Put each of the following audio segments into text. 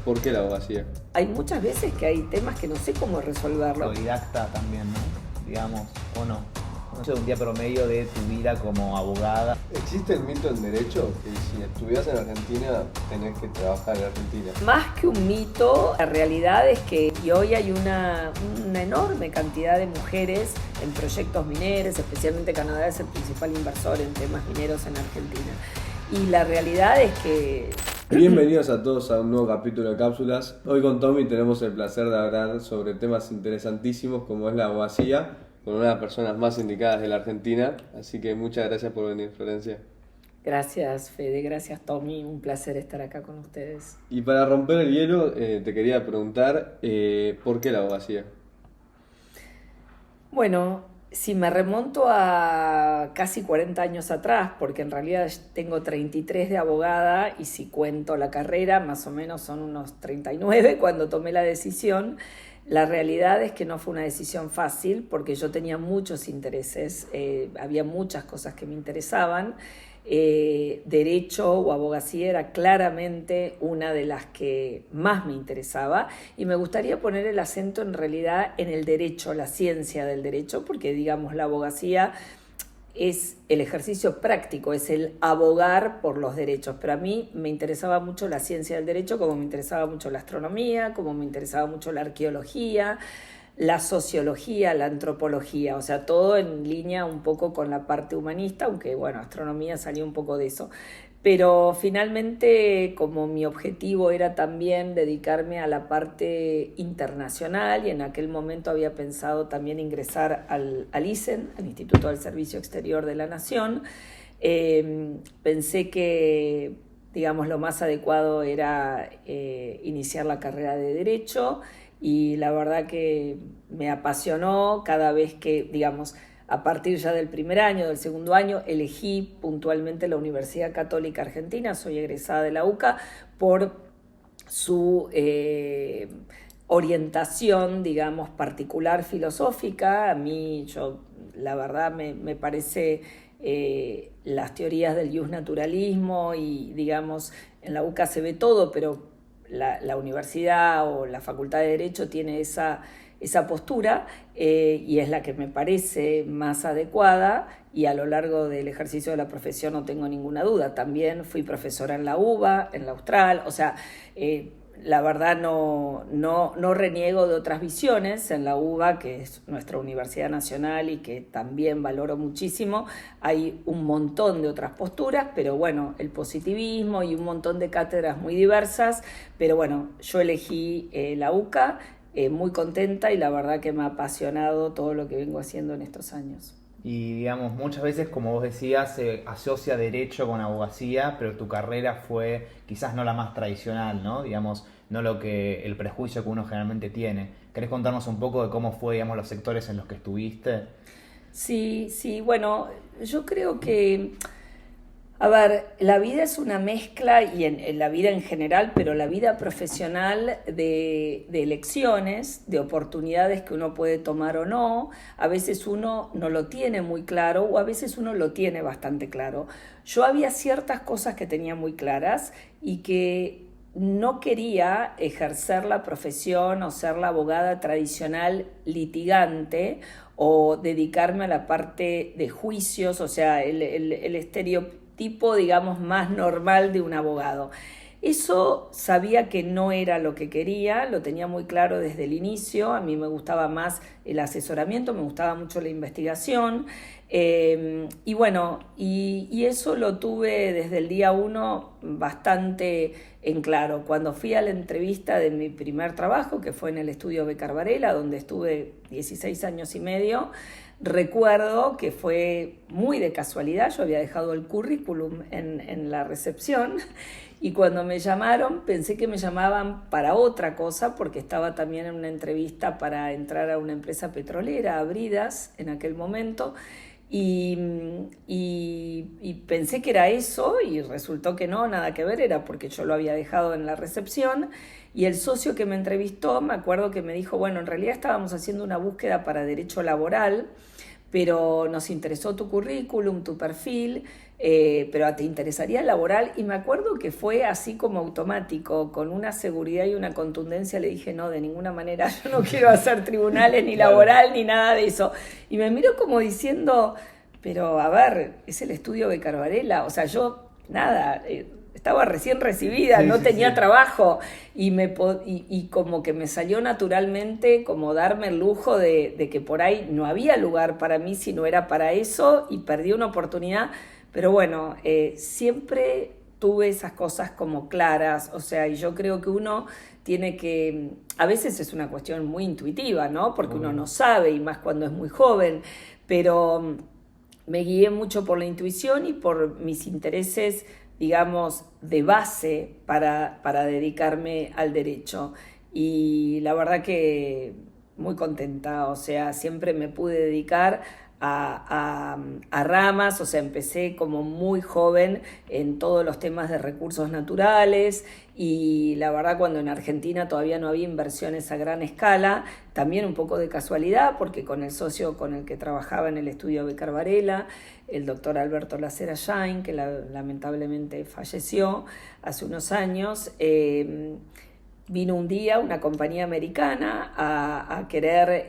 ¿Por qué la abogacía? Hay muchas veces que hay temas que no sé cómo resolverlo. Autodidacta también, ¿no? Digamos, o no. No sé, un día promedio de tu vida como abogada. ¿Existe el mito en derecho que si estudias en Argentina tenés que trabajar en Argentina? Más que un mito, la realidad es que hoy hay una enorme cantidad de mujeres en proyectos mineros, especialmente Canadá es el principal inversor en temas mineros en Argentina. Y la realidad es que... Bienvenidos a todos a un nuevo capítulo de Cápsulas. Hoy con Tommy tenemos el placer de hablar sobre temas interesantísimos como es la abogacía, con una de las personas más indicadas de la Argentina. Así que muchas gracias por venir, Florencia. Gracias, Fede, gracias, Tommy. Un placer estar acá con ustedes. Y para romper el hielo, te quería preguntar, ¿por qué la abogacía? Bueno, si me remonto a casi 40 años atrás, porque en realidad tengo 33 de abogada y si cuento la carrera, más o menos son unos 39 cuando tomé la decisión. La realidad es que no fue una decisión fácil porque yo tenía muchos intereses, había muchas cosas que me interesaban. Derecho o abogacía era claramente una de las que más me interesaba y me gustaría poner el acento en realidad en el derecho, la ciencia del derecho, porque digamos la abogacía es el ejercicio práctico, es el abogar por los derechos, pero a mí me interesaba mucho la ciencia del derecho, como me interesaba mucho la astronomía, como me interesaba mucho la arqueología, la sociología, la antropología, o sea, todo en línea un poco con la parte humanista, aunque bueno, astronomía salió un poco de eso. Pero finalmente, como mi objetivo era también dedicarme a la parte internacional y en aquel momento había pensado también ingresar al ISEN, al Instituto del Servicio Exterior de la Nación, pensé que, digamos, lo más adecuado era iniciar la carrera de Derecho y la verdad que me apasionó cada vez que, digamos, a partir ya del primer año, del segundo año, elegí puntualmente la Universidad Católica Argentina, soy egresada de la UCA, por su orientación, digamos, particular filosófica. A mí, la verdad, me parece las teorías del justnaturalismo y, digamos, en la UCA se ve todo, pero la universidad o la Facultad de Derecho tiene esa postura y es la que me parece más adecuada y a lo largo del ejercicio de la profesión no tengo ninguna duda. También fui profesora en la UBA, en la Austral, o sea, la verdad no reniego de otras visiones. En la UBA, que es nuestra universidad nacional y que también valoro muchísimo, hay un montón de otras posturas, pero bueno, el positivismo y un montón de cátedras muy diversas, pero bueno, yo elegí la UCA, muy contenta y la verdad que me ha apasionado todo lo que vengo haciendo en estos años. Y digamos, muchas veces, como vos decías, se asocia derecho con abogacía, pero tu carrera fue quizás no la más tradicional, ¿no? Digamos, no el prejuicio que uno generalmente tiene. ¿Querés contarnos un poco de cómo fue, digamos, los sectores en los que estuviste? Sí, bueno, yo creo que... A ver, la vida es una mezcla, y en la vida en general, pero la vida profesional de elecciones, de oportunidades que uno puede tomar o no. A veces uno no lo tiene muy claro o a veces uno lo tiene bastante claro. Yo había ciertas cosas que tenía muy claras y que no quería ejercer la profesión o ser la abogada tradicional litigante o dedicarme a la parte de juicios, o sea, el estereotipo, digamos, más normal de un abogado. Eso sabía que no era lo que quería, lo tenía muy claro desde el inicio. A mí me gustaba más el asesoramiento, me gustaba mucho la investigación. Y bueno, y eso lo tuve desde el día uno bastante en claro. Cuando fui a la entrevista de mi primer trabajo, que fue en el estudio Becar Varela, donde estuve 16 años y medio, recuerdo que fue muy de casualidad. Yo había dejado el currículum en la recepción y cuando me llamaron pensé que me llamaban para otra cosa porque estaba también en una entrevista para entrar a una empresa petrolera, a Bridas, en aquel momento. Y pensé que era eso y resultó que no, nada que ver, era porque yo lo había dejado en la recepción. Y el socio que me entrevistó, me acuerdo que me dijo, bueno, en realidad estábamos haciendo una búsqueda para derecho laboral, pero nos interesó tu currículum, tu perfil, pero te interesaría el laboral. Y me acuerdo que fue así como automático, con una seguridad y una contundencia. Le dije, no, de ninguna manera, yo no quiero hacer tribunales, ni laboral, ni nada de eso. Y me miró como diciendo, pero a ver, es el estudio Becar Varela, o sea, yo, nada... estaba recién recibida, no tenía trabajo y como que me salió naturalmente como darme el lujo de que por ahí no había lugar para mí si no era para eso, y perdí una oportunidad. Pero bueno, siempre tuve esas cosas como claras, o sea, y yo creo que uno tiene que, a veces es una cuestión muy intuitiva, ¿no? Porque uno no sabe, y más cuando es muy joven, pero me guié mucho por la intuición y por mis intereses, digamos, de base para dedicarme al derecho. Y la verdad que muy contenta, o sea, siempre me pude dedicar a ramas, o sea, empecé como muy joven en todos los temas de recursos naturales, y la verdad cuando en Argentina todavía no había inversiones a gran escala, también un poco de casualidad, porque con el socio con el que trabajaba en el estudio Becar Varela, el doctor Alberto Lacera Jain, que lamentablemente falleció hace unos años, vino un día una compañía americana a querer,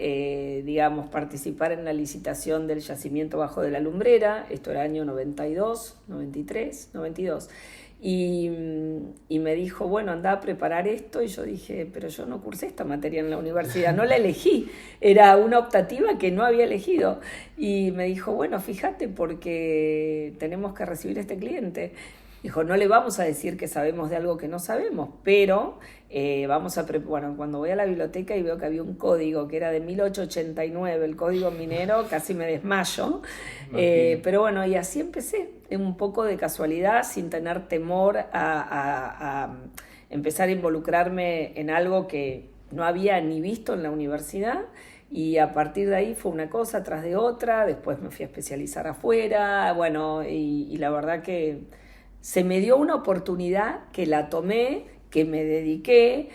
digamos, participar en la licitación del yacimiento Bajo de la Lumbrera. Esto era año 92, 93, 92. Y me dijo, bueno, anda a preparar esto. Y yo dije, pero yo no cursé esta materia en la universidad, no la elegí. Era una optativa que no había elegido. Y me dijo, bueno, fíjate, porque tenemos que recibir a este cliente. Dijo, no le vamos a decir que sabemos de algo que no sabemos, pero vamos a... Bueno, cuando voy a la biblioteca y veo que había un código que era de 1889, el código minero, casi me desmayo. Pero bueno, y así empecé, un poco de casualidad, sin tener temor a empezar a involucrarme en algo que no había ni visto en la universidad. Y a partir de ahí fue una cosa tras de otra, después me fui a especializar afuera, bueno, y la verdad que... se me dio una oportunidad que la tomé, que me dediqué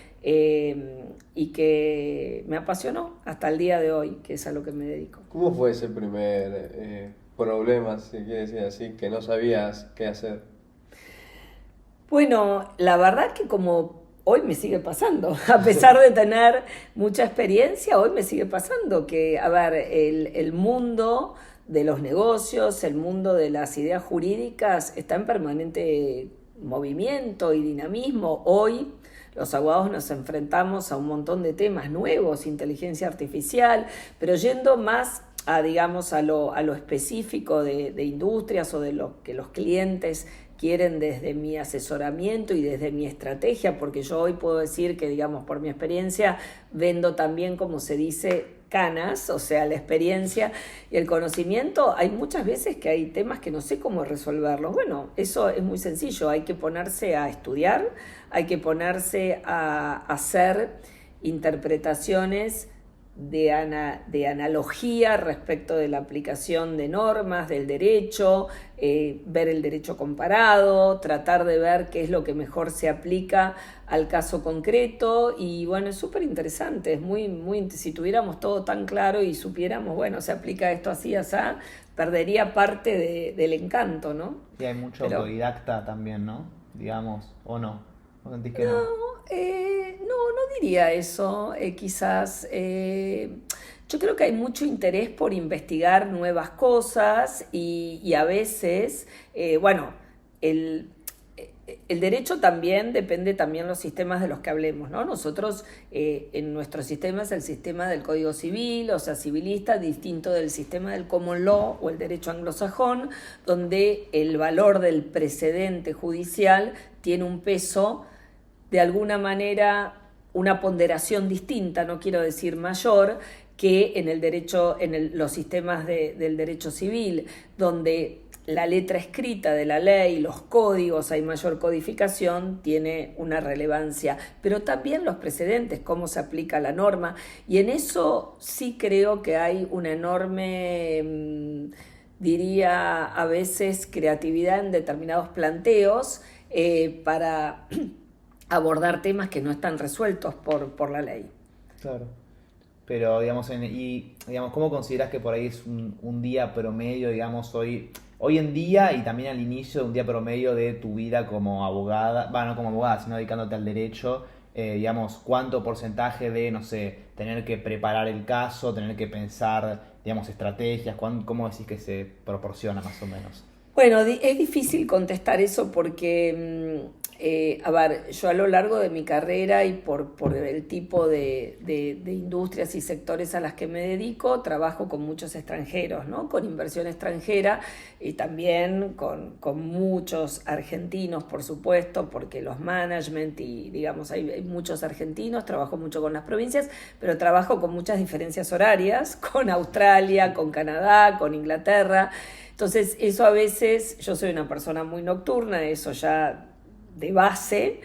y que me apasionó hasta el día de hoy, que es a lo que me dedico. ¿Cómo fue ese primer problema, si quieres decir así, que no sabías qué hacer? Bueno, la verdad que como hoy me sigue pasando, a pesar de tener mucha experiencia, hoy me sigue pasando que, a ver, el mundo de los negocios, el mundo de las ideas jurídicas está en permanente movimiento y dinamismo. Hoy los abogados nos enfrentamos a un montón de temas nuevos, inteligencia artificial, pero yendo más a, digamos, a lo específico de industrias o de lo que los clientes quieren desde mi asesoramiento y desde mi estrategia, porque yo hoy puedo decir que, digamos, por mi experiencia, vendo también, como se dice, canas, o sea, la experiencia y el conocimiento. Hay muchas veces que hay temas que no sé cómo resolverlos. Bueno, eso es muy sencillo, hay que ponerse a estudiar, hay que ponerse a hacer interpretaciones de analogía respecto de la aplicación de normas, del derecho, ver el derecho comparado, tratar de ver qué es lo que mejor se aplica al caso concreto. Y bueno, es súper interesante, es muy, si tuviéramos todo tan claro y supiéramos, bueno, se aplica esto así, así, perdería parte del encanto, ¿no? Y hay mucho autodidacta también, ¿no? Digamos, ¿o no? ¿No sentís que no? No diría eso, quizás. Yo creo que hay mucho interés por investigar nuevas cosas y a veces, bueno, el derecho también depende también los sistemas de los que hablemos, ¿no? Nosotros, en nuestro sistema es el sistema del Código Civil, o sea, civilista, distinto del sistema del Common Law o el derecho anglosajón, donde el valor del precedente judicial tiene un peso, de alguna manera, una ponderación distinta, no quiero decir mayor, que en el derecho, los sistemas del derecho civil, donde la letra escrita de la ley, los códigos, hay mayor codificación, tiene una relevancia, pero también los precedentes, cómo se aplica la norma, y en eso sí creo que hay una enorme, diría a veces, creatividad en determinados planteos para abordar temas que no están resueltos por la ley. Claro. pero digamos, ¿cómo consideras que por ahí es un día promedio, digamos, hoy en día y también al inicio de un día promedio de tu vida como abogada, no como abogada, sino dedicándote al derecho? Digamos, ¿cuánto porcentaje de, no sé, tener que preparar el caso, tener que pensar, digamos, estrategias? ¿Cómo decís que se proporciona más o menos? Bueno, es difícil contestar eso porque, a ver, yo a lo largo de mi carrera y por el tipo de industrias y sectores a las que me dedico, trabajo con muchos extranjeros, ¿no? Con inversión extranjera y también con muchos argentinos, por supuesto, porque los management y, digamos, hay muchos argentinos, trabajo mucho con las provincias, pero trabajo con muchas diferencias horarias, con Australia, con Canadá, con Inglaterra. Entonces, eso a veces, yo soy una persona muy nocturna, eso ya de base,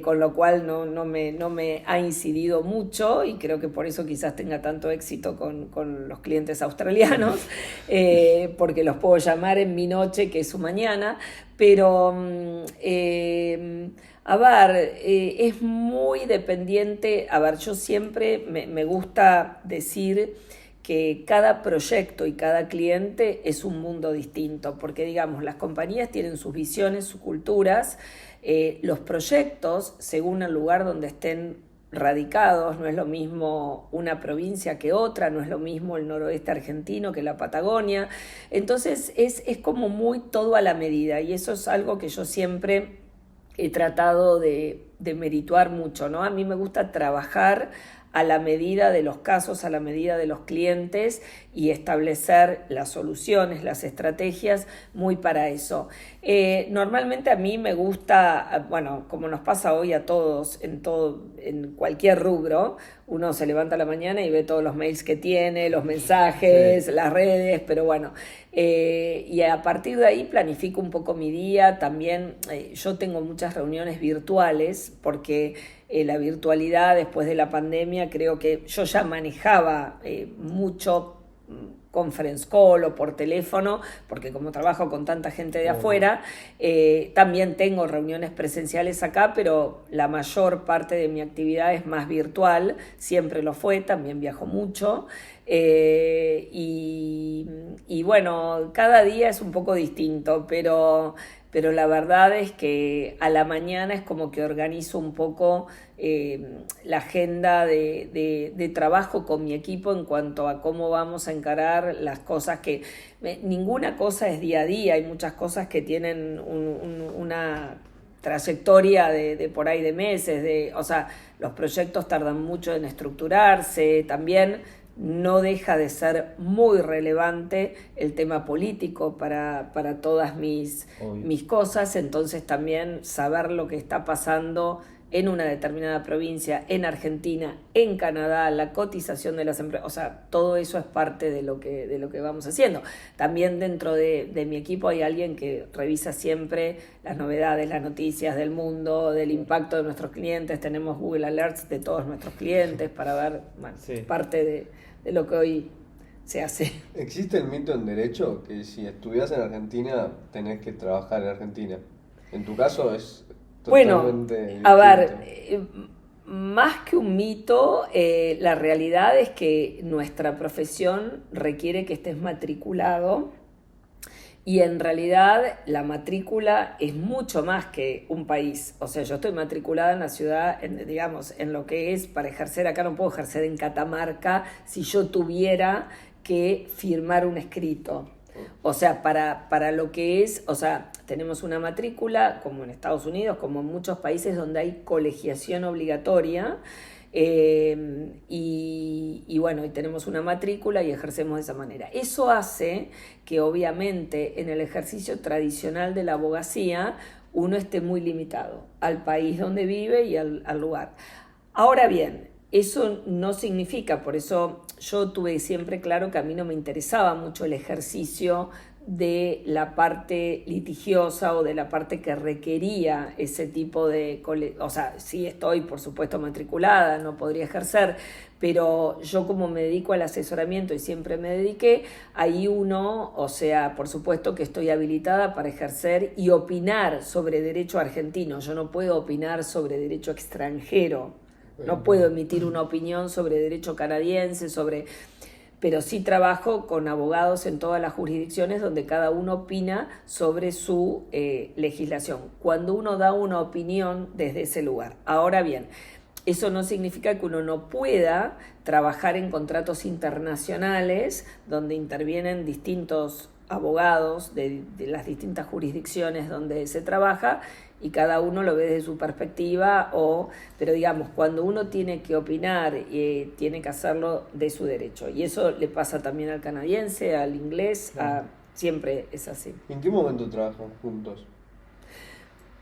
con lo cual no me ha incidido mucho y creo que por eso quizás tenga tanto éxito con los clientes australianos, porque los puedo llamar en mi noche, que es su mañana, pero a ver, es muy dependiente. A ver, yo siempre me gusta decir que cada proyecto y cada cliente es un mundo distinto, porque digamos, las compañías tienen sus visiones, sus culturas, los proyectos, según el lugar donde estén radicados, no es lo mismo una provincia que otra, no es lo mismo el noroeste argentino que la Patagonia, entonces es como muy todo a la medida y eso es algo que yo siempre he tratado de merituar mucho, ¿no? A mí me gusta trabajar a la medida de los casos, a la medida de los clientes y establecer las soluciones, las estrategias muy para eso. Normalmente a mí me gusta, bueno, como nos pasa hoy a todos, en cualquier rubro, uno se levanta a la mañana y ve todos los mails que tiene, los mensajes, sí, las redes, pero bueno, y a partir de ahí planifico un poco mi día. También yo tengo muchas reuniones virtuales porque la virtualidad después de la pandemia, creo que yo ya manejaba mucho conference call o por teléfono, porque como trabajo con tanta gente de afuera, también tengo reuniones presenciales acá, pero la mayor parte de mi actividad es más virtual, siempre lo fue, también viajo mucho, y bueno, cada día es un poco distinto, pero la verdad es que a la mañana es como que organizo un poco la agenda de trabajo con mi equipo en cuanto a cómo vamos a encarar las cosas que... ninguna cosa es día a día, hay muchas cosas que tienen una trayectoria de por ahí de meses, o sea, los proyectos tardan mucho en estructurarse, también no deja de ser muy relevante el tema político para todas mis cosas, entonces también saber lo que está pasando en una determinada provincia, en Argentina, en Canadá, la cotización de las empresas, o sea, todo eso es parte de lo que vamos haciendo. También dentro de mi equipo hay alguien que revisa siempre las novedades, las noticias del mundo, del impacto de nuestros clientes. Tenemos Google Alerts de todos nuestros clientes para ver, bueno, sí, parte de lo que hoy se hace. ¿Existe el mito en derecho que si estudias en Argentina tenés que trabajar en Argentina? En tu caso es totalmente distinto. A ver, más que un mito, la realidad es que nuestra profesión requiere que estés matriculado y en realidad la matrícula es mucho más que un país. O sea, yo estoy matriculada en la ciudad, digamos, en lo que es para ejercer acá. No puedo ejercer en Catamarca si yo tuviera que firmar un escrito. O sea, para lo que es, o sea, tenemos una matrícula como en Estados Unidos, como en muchos países donde hay colegiación obligatoria, y bueno, y tenemos una matrícula y ejercemos de esa manera. Eso hace que obviamente en el ejercicio tradicional de la abogacía uno esté muy limitado al país donde vive y al lugar. Ahora bien, eso no significa, por eso yo tuve siempre claro que a mí no me interesaba mucho el ejercicio de la parte litigiosa o de la parte que requería ese tipo de... O sea, sí estoy, por supuesto, matriculada, no podría ejercer, pero yo como me dedico al asesoramiento y siempre me dediqué, ahí uno, o sea, por supuesto que estoy habilitada para ejercer y opinar sobre derecho argentino. Yo no puedo opinar sobre derecho extranjero. No puedo emitir una opinión sobre derecho canadiense, pero sí trabajo con abogados en todas las jurisdicciones donde cada uno opina sobre su legislación. Cuando uno da una opinión desde ese lugar. Ahora bien, eso no significa que uno no pueda trabajar en contratos internacionales donde intervienen distintos abogados de las distintas jurisdicciones donde se trabaja y cada uno lo ve desde su perspectiva, pero digamos, cuando uno tiene que opinar, tiene que hacerlo de su derecho. Y eso le pasa también al canadiense, al inglés, siempre es así. ¿En qué momento trabajan juntos?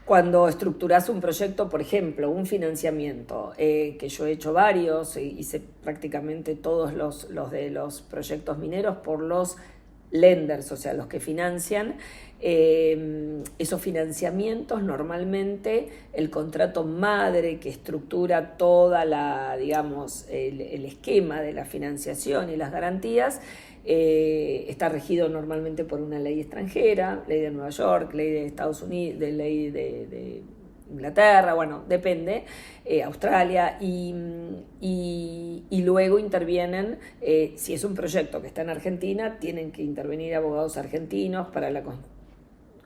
Cuando estructuras un proyecto, por ejemplo, un financiamiento, que yo he hecho varios, hice prácticamente todos los de los proyectos mineros por los lenders, o sea, los que financian. Esos financiamientos, normalmente el contrato madre que estructura toda el esquema de la financiación y las garantías, está regido normalmente por una ley extranjera, ley de Nueva York, ley de Estados Unidos, ley de Inglaterra, bueno, depende, Australia, y luego intervienen, si es un proyecto que está en Argentina, tienen que intervenir abogados argentinos para la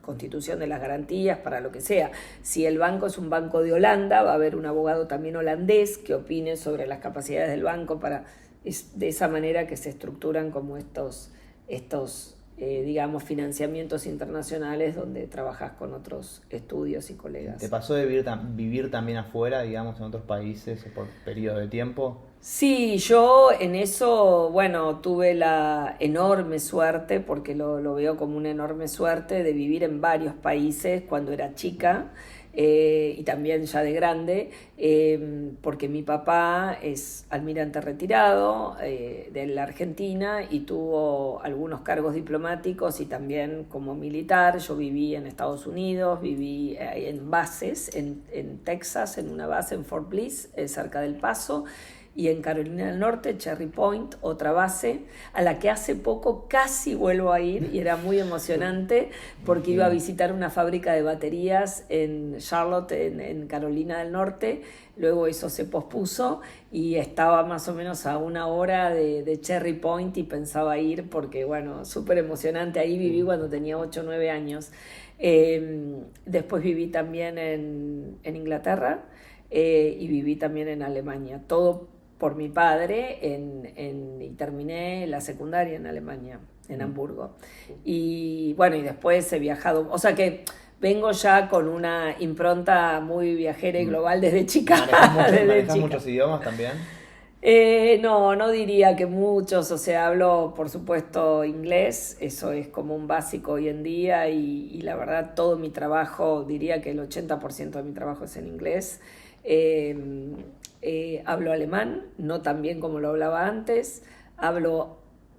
constitución de las garantías, para lo que sea. Si el banco es un banco de Holanda, va a haber un abogado también holandés que opine sobre las capacidades del banco. Es de esa manera que se estructuran como estos financiamientos internacionales donde trabajas con otros estudios y colegas. ¿Te pasó de vivir también afuera, digamos, en otros países por periodo de tiempo? Sí, yo en eso, bueno, tuve la enorme suerte, porque lo veo como una enorme suerte, de vivir en varios países cuando era chica, y también ya de grande, porque mi papá es almirante retirado de la Argentina y tuvo algunos cargos diplomáticos y también como militar. Yo viví en Estados Unidos, viví en bases, en Texas, en una base en Fort Bliss, cerca del Paso, y en Carolina del Norte, Cherry Point, otra base, a la que hace poco casi vuelvo a ir, y era muy emocionante porque iba a visitar una fábrica de baterías en Charlotte, en Carolina del Norte. Luego eso se pospuso y estaba más o menos a una hora de Cherry Point y pensaba ir porque, bueno, súper emocionante. Ahí viví cuando tenía 8 o 9 años. Después viví también en Inglaterra, y viví también en Alemania. Todo por mi padre, y terminé la secundaria en Alemania, en Hamburgo. Y bueno, y después he viajado, o sea que vengo ya con una impronta muy viajera y global desde chica. ¿Manejas muchos idiomas también? No diría que muchos, o sea, hablo por supuesto inglés, eso es como un básico hoy en día, y la verdad todo mi trabajo, diría que el 80% de mi trabajo es en inglés. Hablo alemán, no tan bien como lo hablaba antes, hablo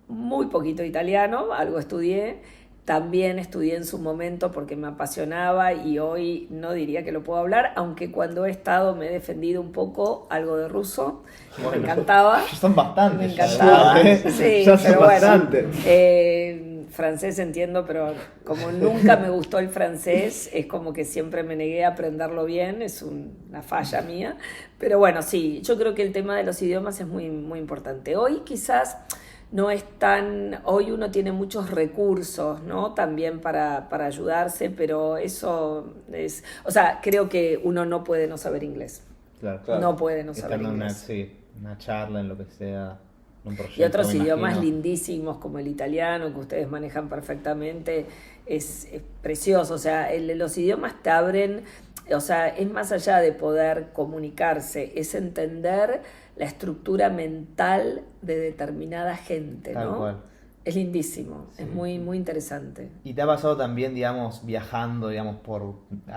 muy poquito italiano, algo estudié, también estudié en su momento porque me apasionaba y hoy no diría que lo puedo hablar, aunque cuando he estado me he defendido un poco algo de ruso, bueno, me encantaba. Son bastantes. Me encantaba, sí, ya son pero bueno, bastante. Francés entiendo, pero como nunca me gustó el francés, es como que siempre me negué a aprenderlo bien, es una falla mía. Pero bueno, sí, yo creo que el tema de los idiomas es muy, muy importante. Hoy quizás no es hoy uno tiene muchos recursos, ¿no? También para ayudarse, pero eso es, o sea, creo que uno no puede no saber inglés. Claro. No puede no saber inglés. Una charla en lo que sea. Y otros idiomas lindísimos como el italiano, que ustedes manejan perfectamente, es precioso. O sea, los idiomas te abren, o sea, es más allá de poder comunicarse, es entender la estructura mental de determinada gente, ¿no? Tal cual. Es lindísimo, Sí. Es muy, muy interesante. ¿Y te ha pasado también, digamos, viajando, digamos, por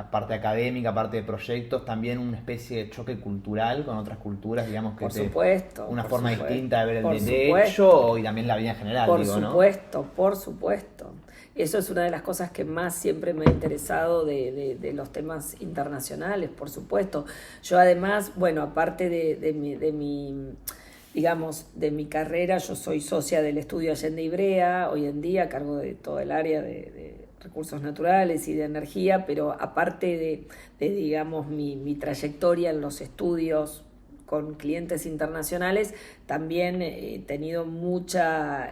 parte académica, parte de proyectos, también una especie de choque cultural con otras culturas, digamos, que Por supuesto. una por forma supuesto, distinta de ver el por derecho supuesto. y también la vida en general, Por digo, ¿no? supuesto. Eso es una de las cosas que más siempre me ha interesado de los temas internacionales, por supuesto. Yo además, bueno, aparte de mi carrera, yo soy socia del estudio Allende Ibrea, hoy en día a cargo de todo el área de recursos naturales y de energía, pero aparte de digamos, mi trayectoria en los estudios con clientes internacionales, también he tenido mucha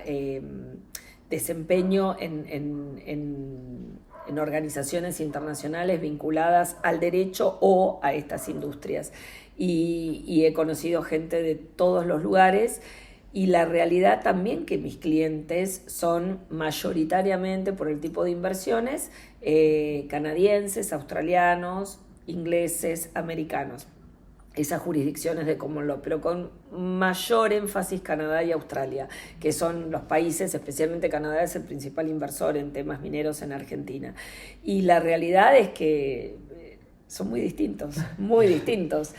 desempeño en organizaciones internacionales vinculadas al derecho o a estas industrias. Y he conocido gente de todos los lugares. Y la realidad también que mis clientes son mayoritariamente, por el tipo de inversiones, canadienses, australianos, ingleses, americanos. Esas jurisdicciones de common law, pero con mayor énfasis Canadá y Australia, que son los países, especialmente Canadá es el principal inversor en temas mineros en Argentina. Y la realidad es que son muy distintos, muy distintos.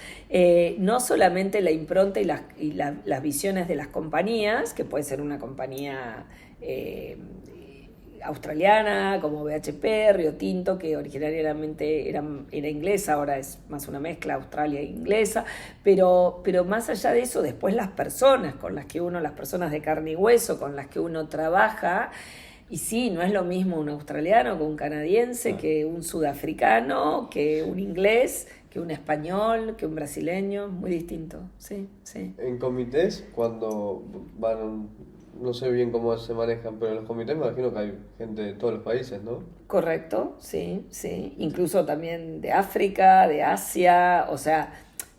No solamente la impronta y las visiones de las compañías, que puede ser una compañía australiana como BHP, Rio Tinto, que originariamente era inglesa, ahora es más una mezcla Australia e inglesa, pero más allá de eso, después las personas con las que las personas de carne y hueso con las que uno trabaja. Y sí, no es lo mismo un australiano que un canadiense, que un sudafricano, que un inglés, que un español, que un brasileño, muy distinto, sí, sí. En comités, cuando van, no sé bien cómo se manejan, pero en los comités me imagino que hay gente de todos los países, ¿no? Correcto, sí, sí. Incluso también de África, de Asia, o sea,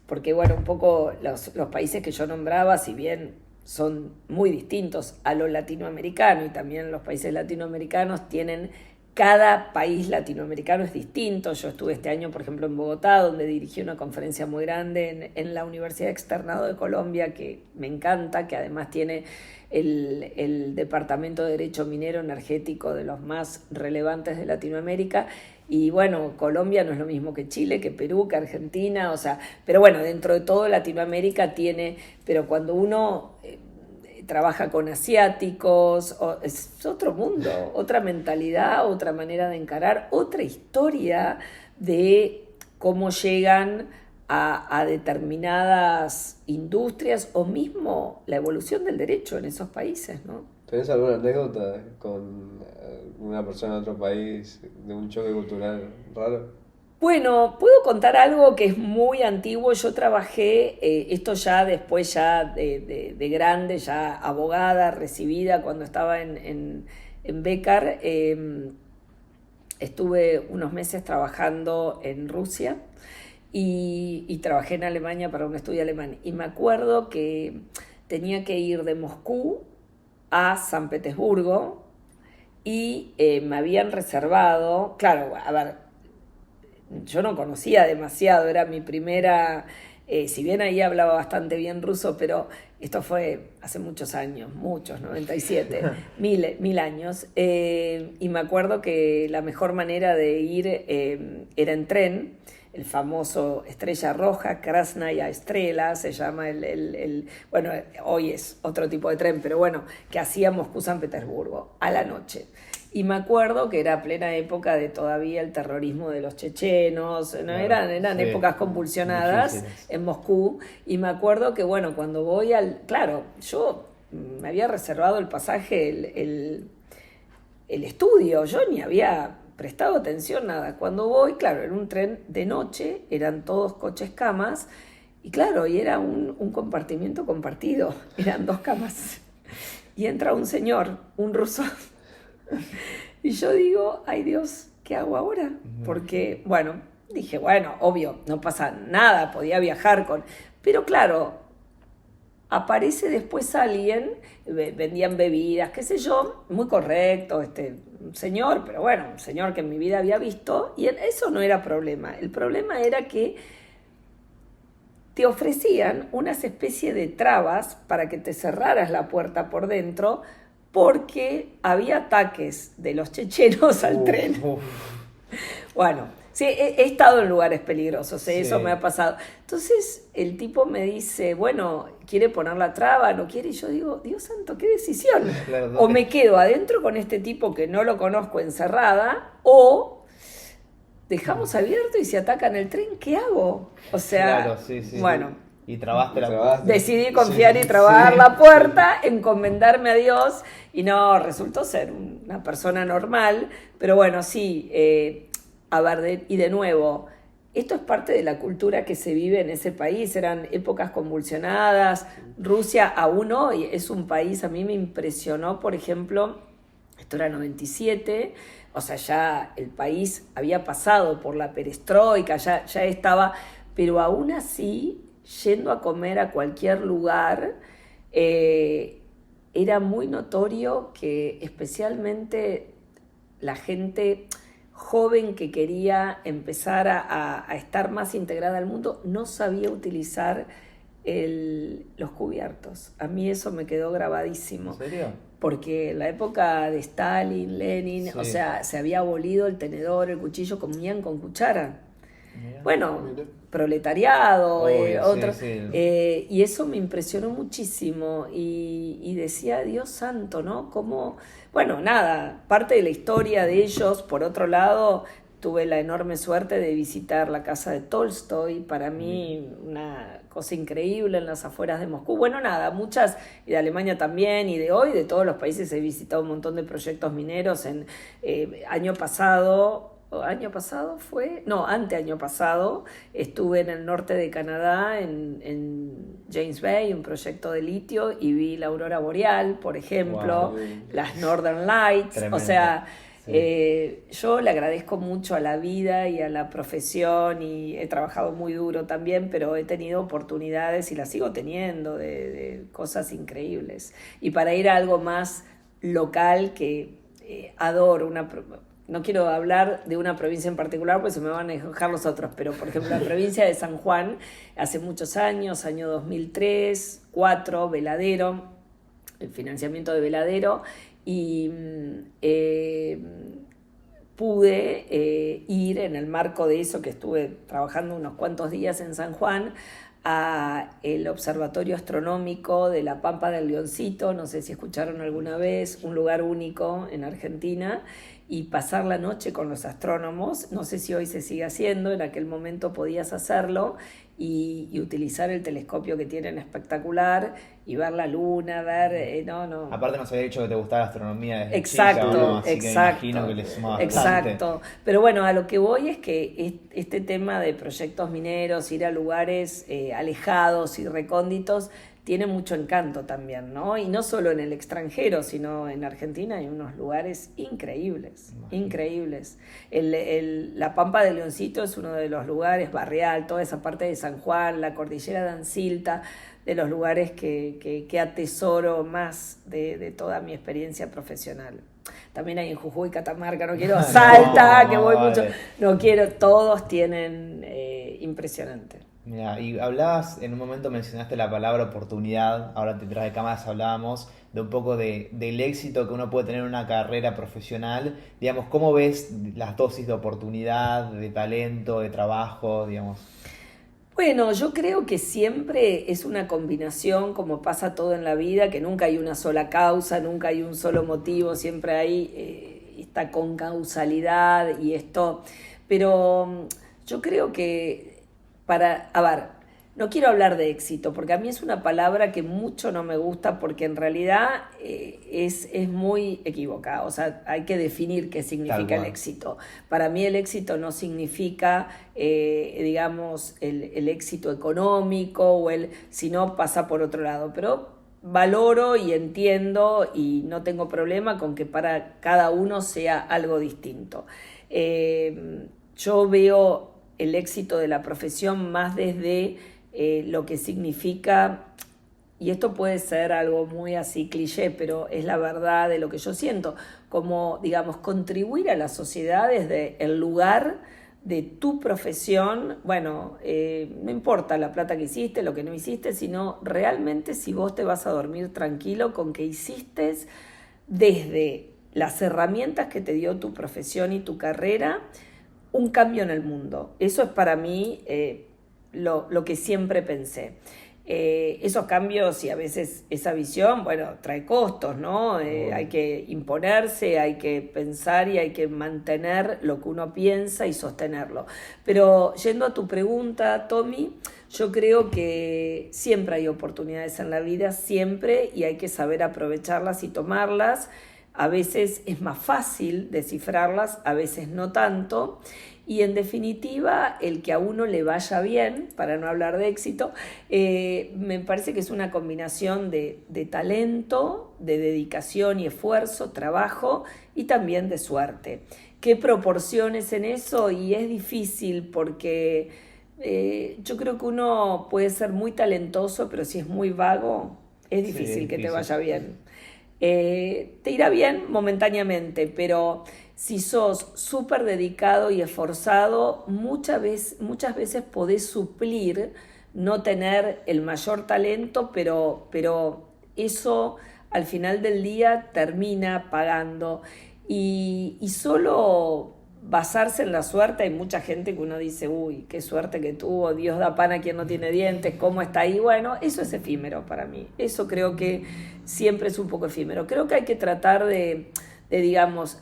porque bueno, un poco los países que yo nombraba, si bien son muy distintos a lo latinoamericano, y también los países latinoamericanos tienen, cada país latinoamericano es distinto. Yo estuve este año, por ejemplo, en Bogotá, donde dirigí una conferencia muy grande en la Universidad Externado de Colombia, que me encanta, que además tiene el Departamento de Derecho Minero Energético de los más relevantes de Latinoamérica. Y bueno, Colombia no es lo mismo que Chile, que Perú, que Argentina, o sea, pero bueno, dentro de todo Latinoamérica tiene, pero cuando uno trabaja con asiáticos, es otro mundo, otra mentalidad, otra manera de encarar, otra historia de cómo llegan a determinadas industrias o mismo la evolución del derecho en esos países, ¿no? ¿Tenés alguna anécdota con una persona de otro país, de un choque cultural raro? Bueno, puedo contar algo que es muy antiguo. Yo trabajé, esto ya después ya de grande, ya abogada, recibida, cuando estaba en Becar, estuve unos meses trabajando en Rusia y trabajé en Alemania para un estudio alemán. Y me acuerdo que tenía que ir de Moscú a San Petersburgo y me habían reservado, claro, a ver, yo no conocía demasiado, era mi primera, si bien ahí hablaba bastante bien ruso, pero esto fue hace muchos años, muchos, 97, mil años, y me acuerdo que la mejor manera de ir era en tren, el famoso Estrella Roja, Krasnaya Estrela, se llama bueno, hoy es otro tipo de tren, pero bueno, que hacía Moscú-San Petersburgo, a la noche. Y me acuerdo que era plena época de todavía el terrorismo de los chechenos, ¿no? Claro, eran sí, épocas convulsionadas difíciles. en Moscú, y me acuerdo que, bueno, cuando voy claro, yo me había reservado el pasaje, el estudio, yo ni había prestado atención, nada. Cuando voy, claro, en un tren de noche, eran todos coches camas, y claro, y era un compartimiento compartido, eran 2 camas. Y entra un señor, un ruso, y yo digo, ay Dios, ¿qué hago ahora? Porque, bueno, dije, bueno, obvio, no pasa nada, podía viajar con... Pero claro, aparece después alguien, vendían bebidas, qué sé yo, muy correcto, un señor, pero bueno, un señor que en mi vida había visto, y eso no era problema. El problema era que te ofrecían unas especie de trabas para que te cerraras la puerta por dentro, porque había ataques de los chechenos al tren. Bueno, sí, he estado en lugares peligrosos, Sí. Eso me ha pasado. Entonces el tipo me dice, bueno, ¿quiere poner la traba? ¿No quiere? Y yo digo, Dios santo, qué decisión. Claro, O me quedo adentro con este tipo que no lo conozco encerrada, o dejamos abierto y se atacan el tren, ¿qué hago? O sea, Claro, sí, sí. bueno... Y trabaste la Trabaste. Decidí confiar y trabajar sí, la puerta, encomendarme a Dios, y no, resultó ser una persona normal, pero bueno, sí, a ver, y de nuevo, esto es parte de la cultura que se vive en ese país, eran épocas convulsionadas. Rusia aún hoy es un país, a mí me impresionó, por ejemplo, esto era 97, o sea, ya el país había pasado por la perestroika, ya estaba, pero aún así, yendo a comer a cualquier lugar, era muy notorio que especialmente la gente joven que quería empezar a estar más integrada al mundo no sabía utilizar los cubiertos. A mí eso me quedó grabadísimo. ¿En serio? Porque en la época de Stalin, Lenin, Sí. o sea, se había abolido el tenedor, el cuchillo, comían con cuchara. Mira. Bueno, Mira. proletariado, Obvio, otro. sí. Y eso me impresionó muchísimo. Y decía, Dios santo, ¿no? Como, bueno, nada, parte de la historia de ellos. Por otro lado, tuve la enorme suerte de visitar la casa de Tolstoy. Para mí, una cosa increíble en las afueras de Moscú. Bueno, nada, muchas, y de Alemania también, y de hoy, de todos los países. He visitado un montón de proyectos mineros. Año pasado fue, no, anteaño pasado, estuve en el norte de Canadá, en James Bay, un proyecto de litio, y vi la aurora boreal, por ejemplo, Wow. las Northern Lights. Tremendo. O sea, Sí. yo le agradezco mucho a la vida y a la profesión, y he trabajado muy duro también, pero he tenido oportunidades y las sigo teniendo de cosas increíbles. Y para ir a algo más local que adoro, no quiero hablar de una provincia en particular porque se me van a enojar los otros, pero por ejemplo la provincia de San Juan, hace muchos años, año 2003, 2004, Veladero, el financiamiento de Veladero, y pude ir en el marco de eso, que estuve trabajando unos cuantos días en San Juan, a el Observatorio Astronómico de la Pampa del Leoncito, no sé si escucharon alguna vez, un lugar único en Argentina, y pasar la noche con los astrónomos. No sé si hoy se sigue haciendo, en aquel momento podías hacerlo, y utilizar el telescopio que tienen espectacular y ver la luna, ver... Aparte nos había dicho que te gustaba la astronomía desde Exacto, chica, ¿no? Así exacto, que me imagino que le suma bastante. exacto. Pero bueno, a lo que voy es que este tema de proyectos mineros, ir a lugares alejados y recónditos, tiene mucho encanto también, ¿no? Y no solo en el extranjero, sino en Argentina hay unos lugares increíbles, increíbles. La Pampa del Leoncito es uno de los lugares, Barreal, toda esa parte de San Juan, la cordillera de Ancilta, de los lugares que atesoro más de toda mi experiencia profesional. También hay en Jujuy, Catamarca, no quiero Salta, que voy mucho, no quiero, todos tienen impresionante. Mira, y hablabas, en un momento mencionaste la palabra oportunidad, ahora detrás de cámaras hablábamos de un poco del éxito que uno puede tener en una carrera profesional. Digamos, ¿cómo ves las dosis de oportunidad, de talento, de trabajo, digamos? Bueno, yo creo que siempre es una combinación, como pasa todo en la vida, que nunca hay una sola causa, nunca hay un solo motivo, siempre hay esta concausalidad y esto. Pero yo creo que no quiero hablar de éxito, porque a mí es una palabra que mucho no me gusta, porque en realidad es muy equivocada. O sea, hay que definir qué significa el éxito. Para mí el éxito no significa, digamos, el éxito económico, sino pasa por otro lado. Pero valoro y entiendo y no tengo problema con que para cada uno sea algo distinto. Yo veo el éxito de la profesión más desde lo que significa, y esto puede ser algo muy así cliché, pero es la verdad de lo que yo siento, como, digamos, contribuir a la sociedad desde el lugar de tu profesión. Bueno, no importa la plata que hiciste, lo que no hiciste, sino realmente si vos te vas a dormir tranquilo con que hiciste desde las herramientas que te dio tu profesión y tu carrera, un cambio en el mundo. Eso es para mí lo que siempre pensé. Esos cambios y a veces esa visión, bueno, trae costos, ¿no? Hay que imponerse, hay que pensar y hay que mantener lo que uno piensa y sostenerlo. Pero yendo a tu pregunta, Tommy, yo creo que siempre hay oportunidades en la vida, siempre, y hay que saber aprovecharlas y tomarlas. A veces es más fácil descifrarlas, a veces no tanto. y en definitiva el que a uno le vaya bien, para no hablar de éxito, me parece que es una combinación de talento, de dedicación y esfuerzo, trabajo y también de suerte. ¿Qué proporciones en eso? Y es difícil porque yo creo que uno puede ser muy talentoso, pero si es muy vago, es difícil que te vaya bien. Te irá bien momentáneamente, pero si sos súper dedicado y esforzado, muchas veces podés suplir no tener el mayor talento, pero eso al final del día termina pagando. Y solo basarse en la suerte, hay mucha gente que uno dice, uy, qué suerte que tuvo, Dios da pan a quien no tiene dientes, ¿cómo está ahí? Bueno, eso es efímero para mí, eso creo que siempre es un poco efímero. Creo que hay que tratar de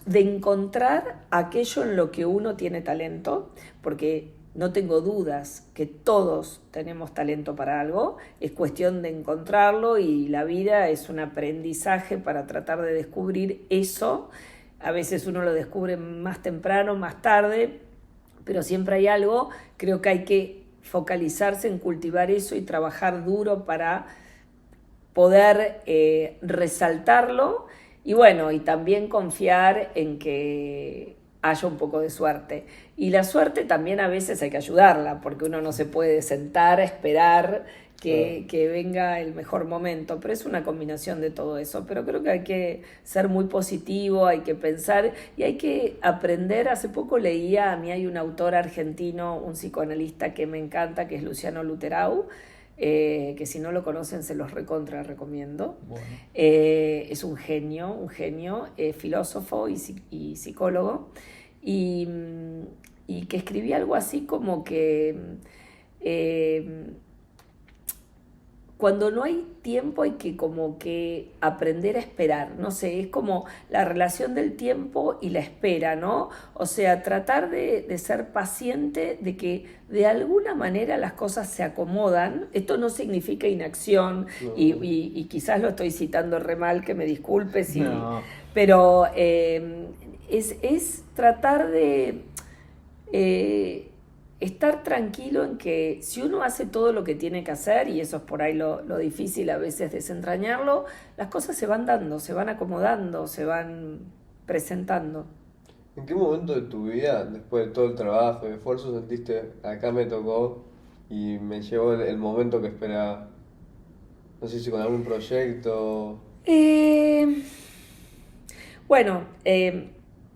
encontrar aquello en lo que uno tiene talento, porque no tengo dudas que todos tenemos talento para algo, es cuestión de encontrarlo y la vida es un aprendizaje para tratar de descubrir eso. A veces uno lo descubre más temprano, más tarde, pero siempre hay algo. Creo que hay que focalizarse en cultivar eso y trabajar duro para poder resaltarlo y bueno, y también confiar en que haya un poco de suerte. Y la suerte también a veces hay que ayudarla, porque uno no se puede sentar a esperar que venga el mejor momento, pero es una combinación de todo eso. Pero creo que hay que ser muy positivo, hay que pensar y hay que aprender. Hace poco leía, a mí hay un autor argentino, un psicoanalista que me encanta, que es Luciano Lutherau, que si no lo conocen se los recontra recomiendo. Bueno. Es un genio, filósofo y psicólogo, y que escribía algo así como que cuando no hay tiempo hay que como que aprender a esperar, no sé, es como la relación del tiempo y la espera, ¿no? O sea, tratar de ser paciente, de que de alguna manera las cosas se acomodan. Esto no significa inacción, no. y quizás lo estoy citando re mal, que me disculpes, no. Pero es tratar de estar tranquilo en que si uno hace todo lo que tiene que hacer, y eso es por ahí lo difícil a veces desentrañarlo, las cosas se van dando, se van acomodando, se van presentando. ¿En qué momento de tu vida, después de todo el trabajo y esfuerzo, sentiste, acá me tocó y me llegó el momento que esperaba? No sé si con algún proyecto. Bueno,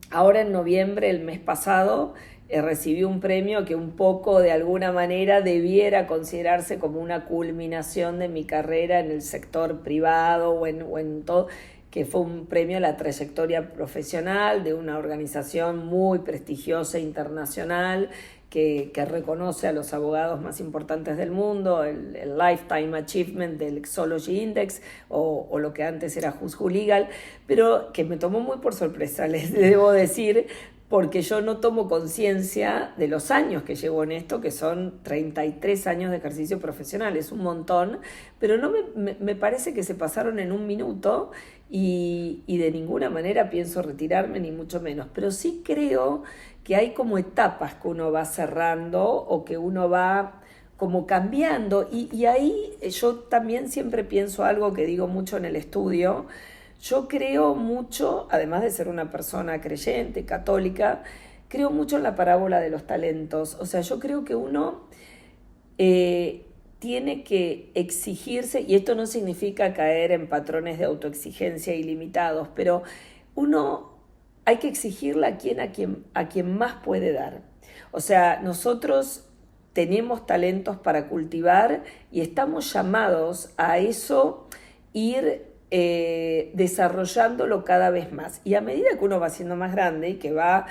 ahora en noviembre, el mes pasado, recibí un premio que un poco de alguna manera debiera considerarse como una culminación de mi carrera en el sector privado o en todo, que fue un premio a la trayectoria profesional de una organización muy prestigiosa internacional que reconoce a los abogados más importantes del mundo, el Lifetime Achievement del Exology Index o lo que antes era Who's Who Legal, pero que me tomó muy por sorpresa, les debo decir, porque yo no tomo conciencia de los años que llevo en esto, que son 33 años de ejercicio profesional, es un montón, pero no me parece que se pasaron en un minuto y de ninguna manera pienso retirarme, ni mucho menos, pero sí creo que hay como etapas que uno va cerrando o que uno va como cambiando, y ahí yo también siempre pienso algo que digo mucho en el estudio. Yo creo mucho, además de ser una persona creyente, católica, creo mucho en la parábola de los talentos. O sea, yo creo que uno tiene que exigirse, y esto no significa caer en patrones de autoexigencia ilimitados, pero uno hay que exigirle a quien más puede dar. O sea, nosotros tenemos talentos para cultivar y estamos llamados a eso, ir desarrollándolo cada vez más. Y a medida que uno va siendo más grande y que va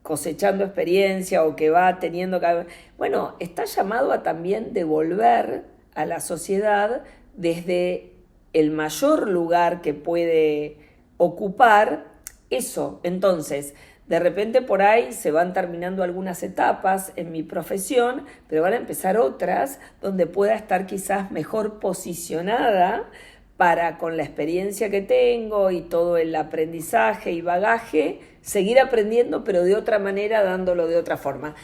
cosechando experiencia o que va teniendo cada vez, bueno, está llamado a también devolver a la sociedad desde el mayor lugar que puede ocupar eso. Entonces, de repente por ahí se van terminando algunas etapas en mi profesión, pero van a empezar otras donde pueda estar quizás mejor posicionada para, con la experiencia que tengo y todo el aprendizaje y bagaje, seguir aprendiendo, pero de otra manera, dándolo de otra forma.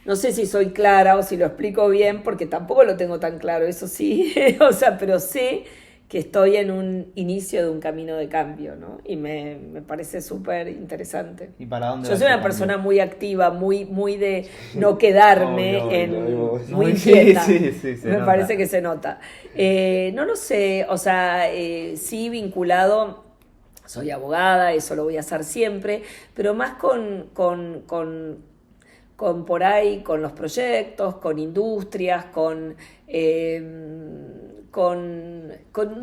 No sé si soy clara o si lo explico bien, porque tampoco lo tengo tan claro, eso sí, o sea, pero sé que estoy en un inicio de un camino de cambio, ¿no? Y me parece súper interesante. ¿Y para dónde Yo va soy ese una persona cambio? muy activa, muy de no quedarme Obvio, muy sí, inquieta. sí, se me nota. parece que se nota. No lo sé, o sea, sí vinculado, soy abogada, eso lo voy a hacer siempre, pero más con por ahí, con los proyectos, con industrias,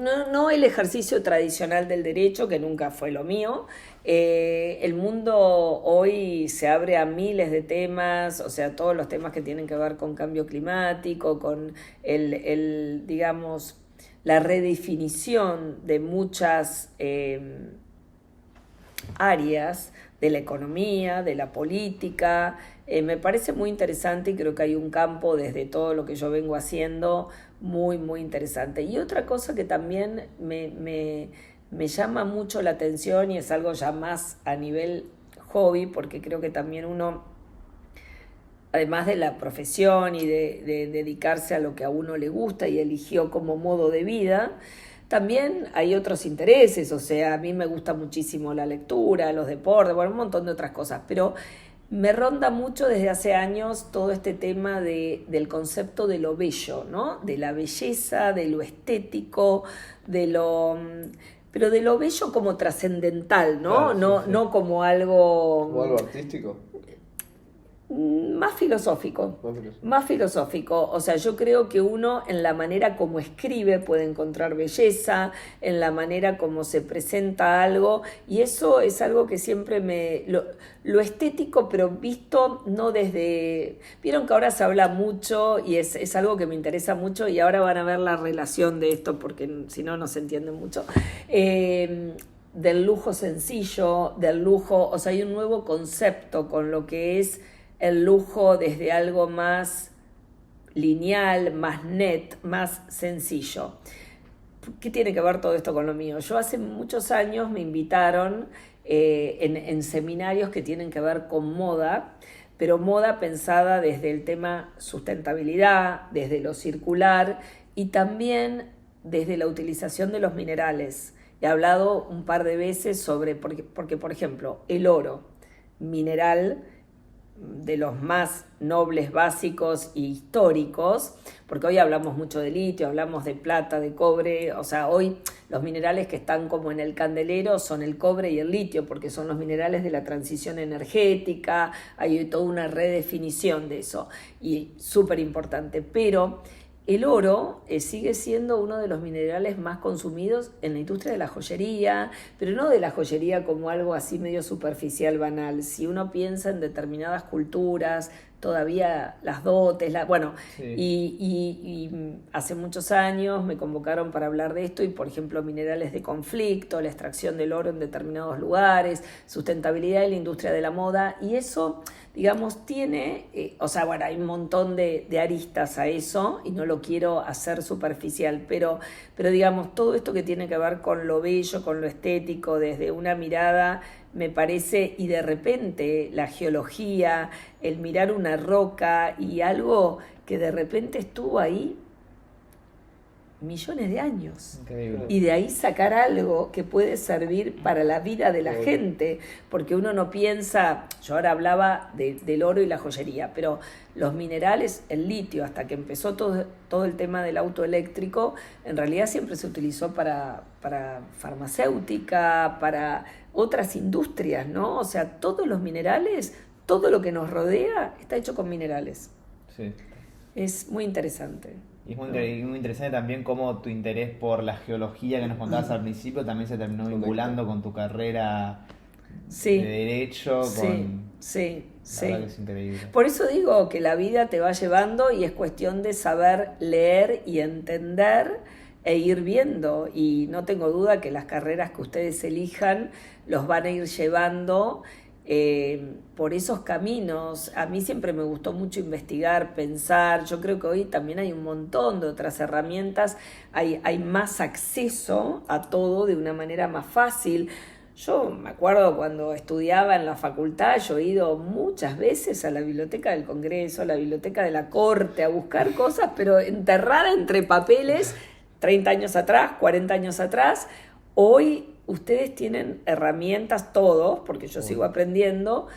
no el ejercicio tradicional del derecho, que nunca fue lo mío. El mundo hoy se abre a miles de temas, o sea, todos los temas que tienen que ver con cambio climático, con digamos, la redefinición de muchas áreas de la economía, de la política. Me parece muy interesante y creo que hay un campo desde todo lo que yo vengo haciendo muy interesante. Y otra cosa que también me llama mucho la atención y es algo ya más a nivel hobby, porque creo que también uno, además de la profesión y de dedicarse a lo que a uno le gusta y eligió como modo de vida, también hay otros intereses, o sea, a mí me gusta muchísimo la lectura, los deportes, bueno, un montón de otras cosas, pero me ronda mucho desde hace años todo este tema del concepto de lo bello, ¿no? De la belleza, de lo estético, pero de lo bello como trascendental, ¿no? Claro, sí. No como algo... ¿O algo artístico? Más filosófico, más filosófico. O sea, yo creo que uno en la manera como escribe puede encontrar belleza, en la manera como se presenta algo, y eso es algo que siempre lo estético, pero visto no desde... Vieron que ahora se habla mucho y es algo que me interesa mucho y ahora van a ver la relación de esto porque si no, no se entiende mucho. Del lujo sencillo, del lujo, o sea, hay un nuevo concepto con lo que es el lujo desde algo más lineal, más net, más sencillo. ¿Qué tiene que ver todo esto con lo mío? Yo hace muchos años me invitaron en seminarios que tienen que ver con moda, pero moda pensada desde el tema sustentabilidad, desde lo circular y también desde la utilización de los minerales. He hablado un par de veces sobre, porque por ejemplo, el oro, mineral de los más nobles, básicos y históricos, porque hoy hablamos mucho de litio, hablamos de plata, de cobre, o sea, hoy los minerales que están como en el candelero son el cobre y el litio, porque son los minerales de la transición energética, hay toda una redefinición de eso, y súper importante, pero el oro sigue siendo uno de los minerales más consumidos en la industria de la joyería, pero no de la joyería como algo así medio superficial, banal. Si uno piensa en determinadas culturas, todavía las dotes, Sí. y hace muchos años me convocaron para hablar de esto y, por ejemplo, minerales de conflicto, la extracción del oro en determinados lugares, sustentabilidad en la industria de la moda, y eso, digamos, tiene, hay un montón de aristas a eso y no lo quiero hacer superficial, pero digamos, todo esto que tiene que ver con lo bello, con lo estético, desde una mirada, me parece, y de repente la geología, el mirar una roca y algo que de repente estuvo ahí millones de años. Increíble. Y de ahí sacar algo que puede servir para la vida de la Claro. gente, porque uno no piensa, yo ahora hablaba del oro y la joyería, pero los minerales, el litio, hasta que empezó todo el tema del auto eléctrico, en realidad siempre se utilizó para farmacéutica, para otras industrias, ¿no? O sea, todos los minerales, todo lo que nos rodea está hecho con minerales. Sí. Es muy interesante. Y es muy interesante también cómo tu interés por la geología que nos contabas al principio también se terminó vinculando con tu carrera Sí. de derecho. Sí. La verdad que es increíble. Por eso digo que la vida te va llevando y es cuestión de saber leer y entender e ir viendo. Y no tengo duda que las carreras que ustedes elijan los van a ir llevando por esos caminos. A mí siempre me gustó mucho investigar, pensar. Yo creo que hoy también hay un montón de otras herramientas. Hay más acceso a todo de una manera más fácil. Yo me acuerdo cuando estudiaba en la facultad, yo he ido muchas veces a la Biblioteca del Congreso, a la Biblioteca de la Corte, a buscar cosas, pero enterrada entre papeles, 30 años atrás, 40 años atrás. Hoy ustedes tienen herramientas, todos, porque yo sigo aprendiendo,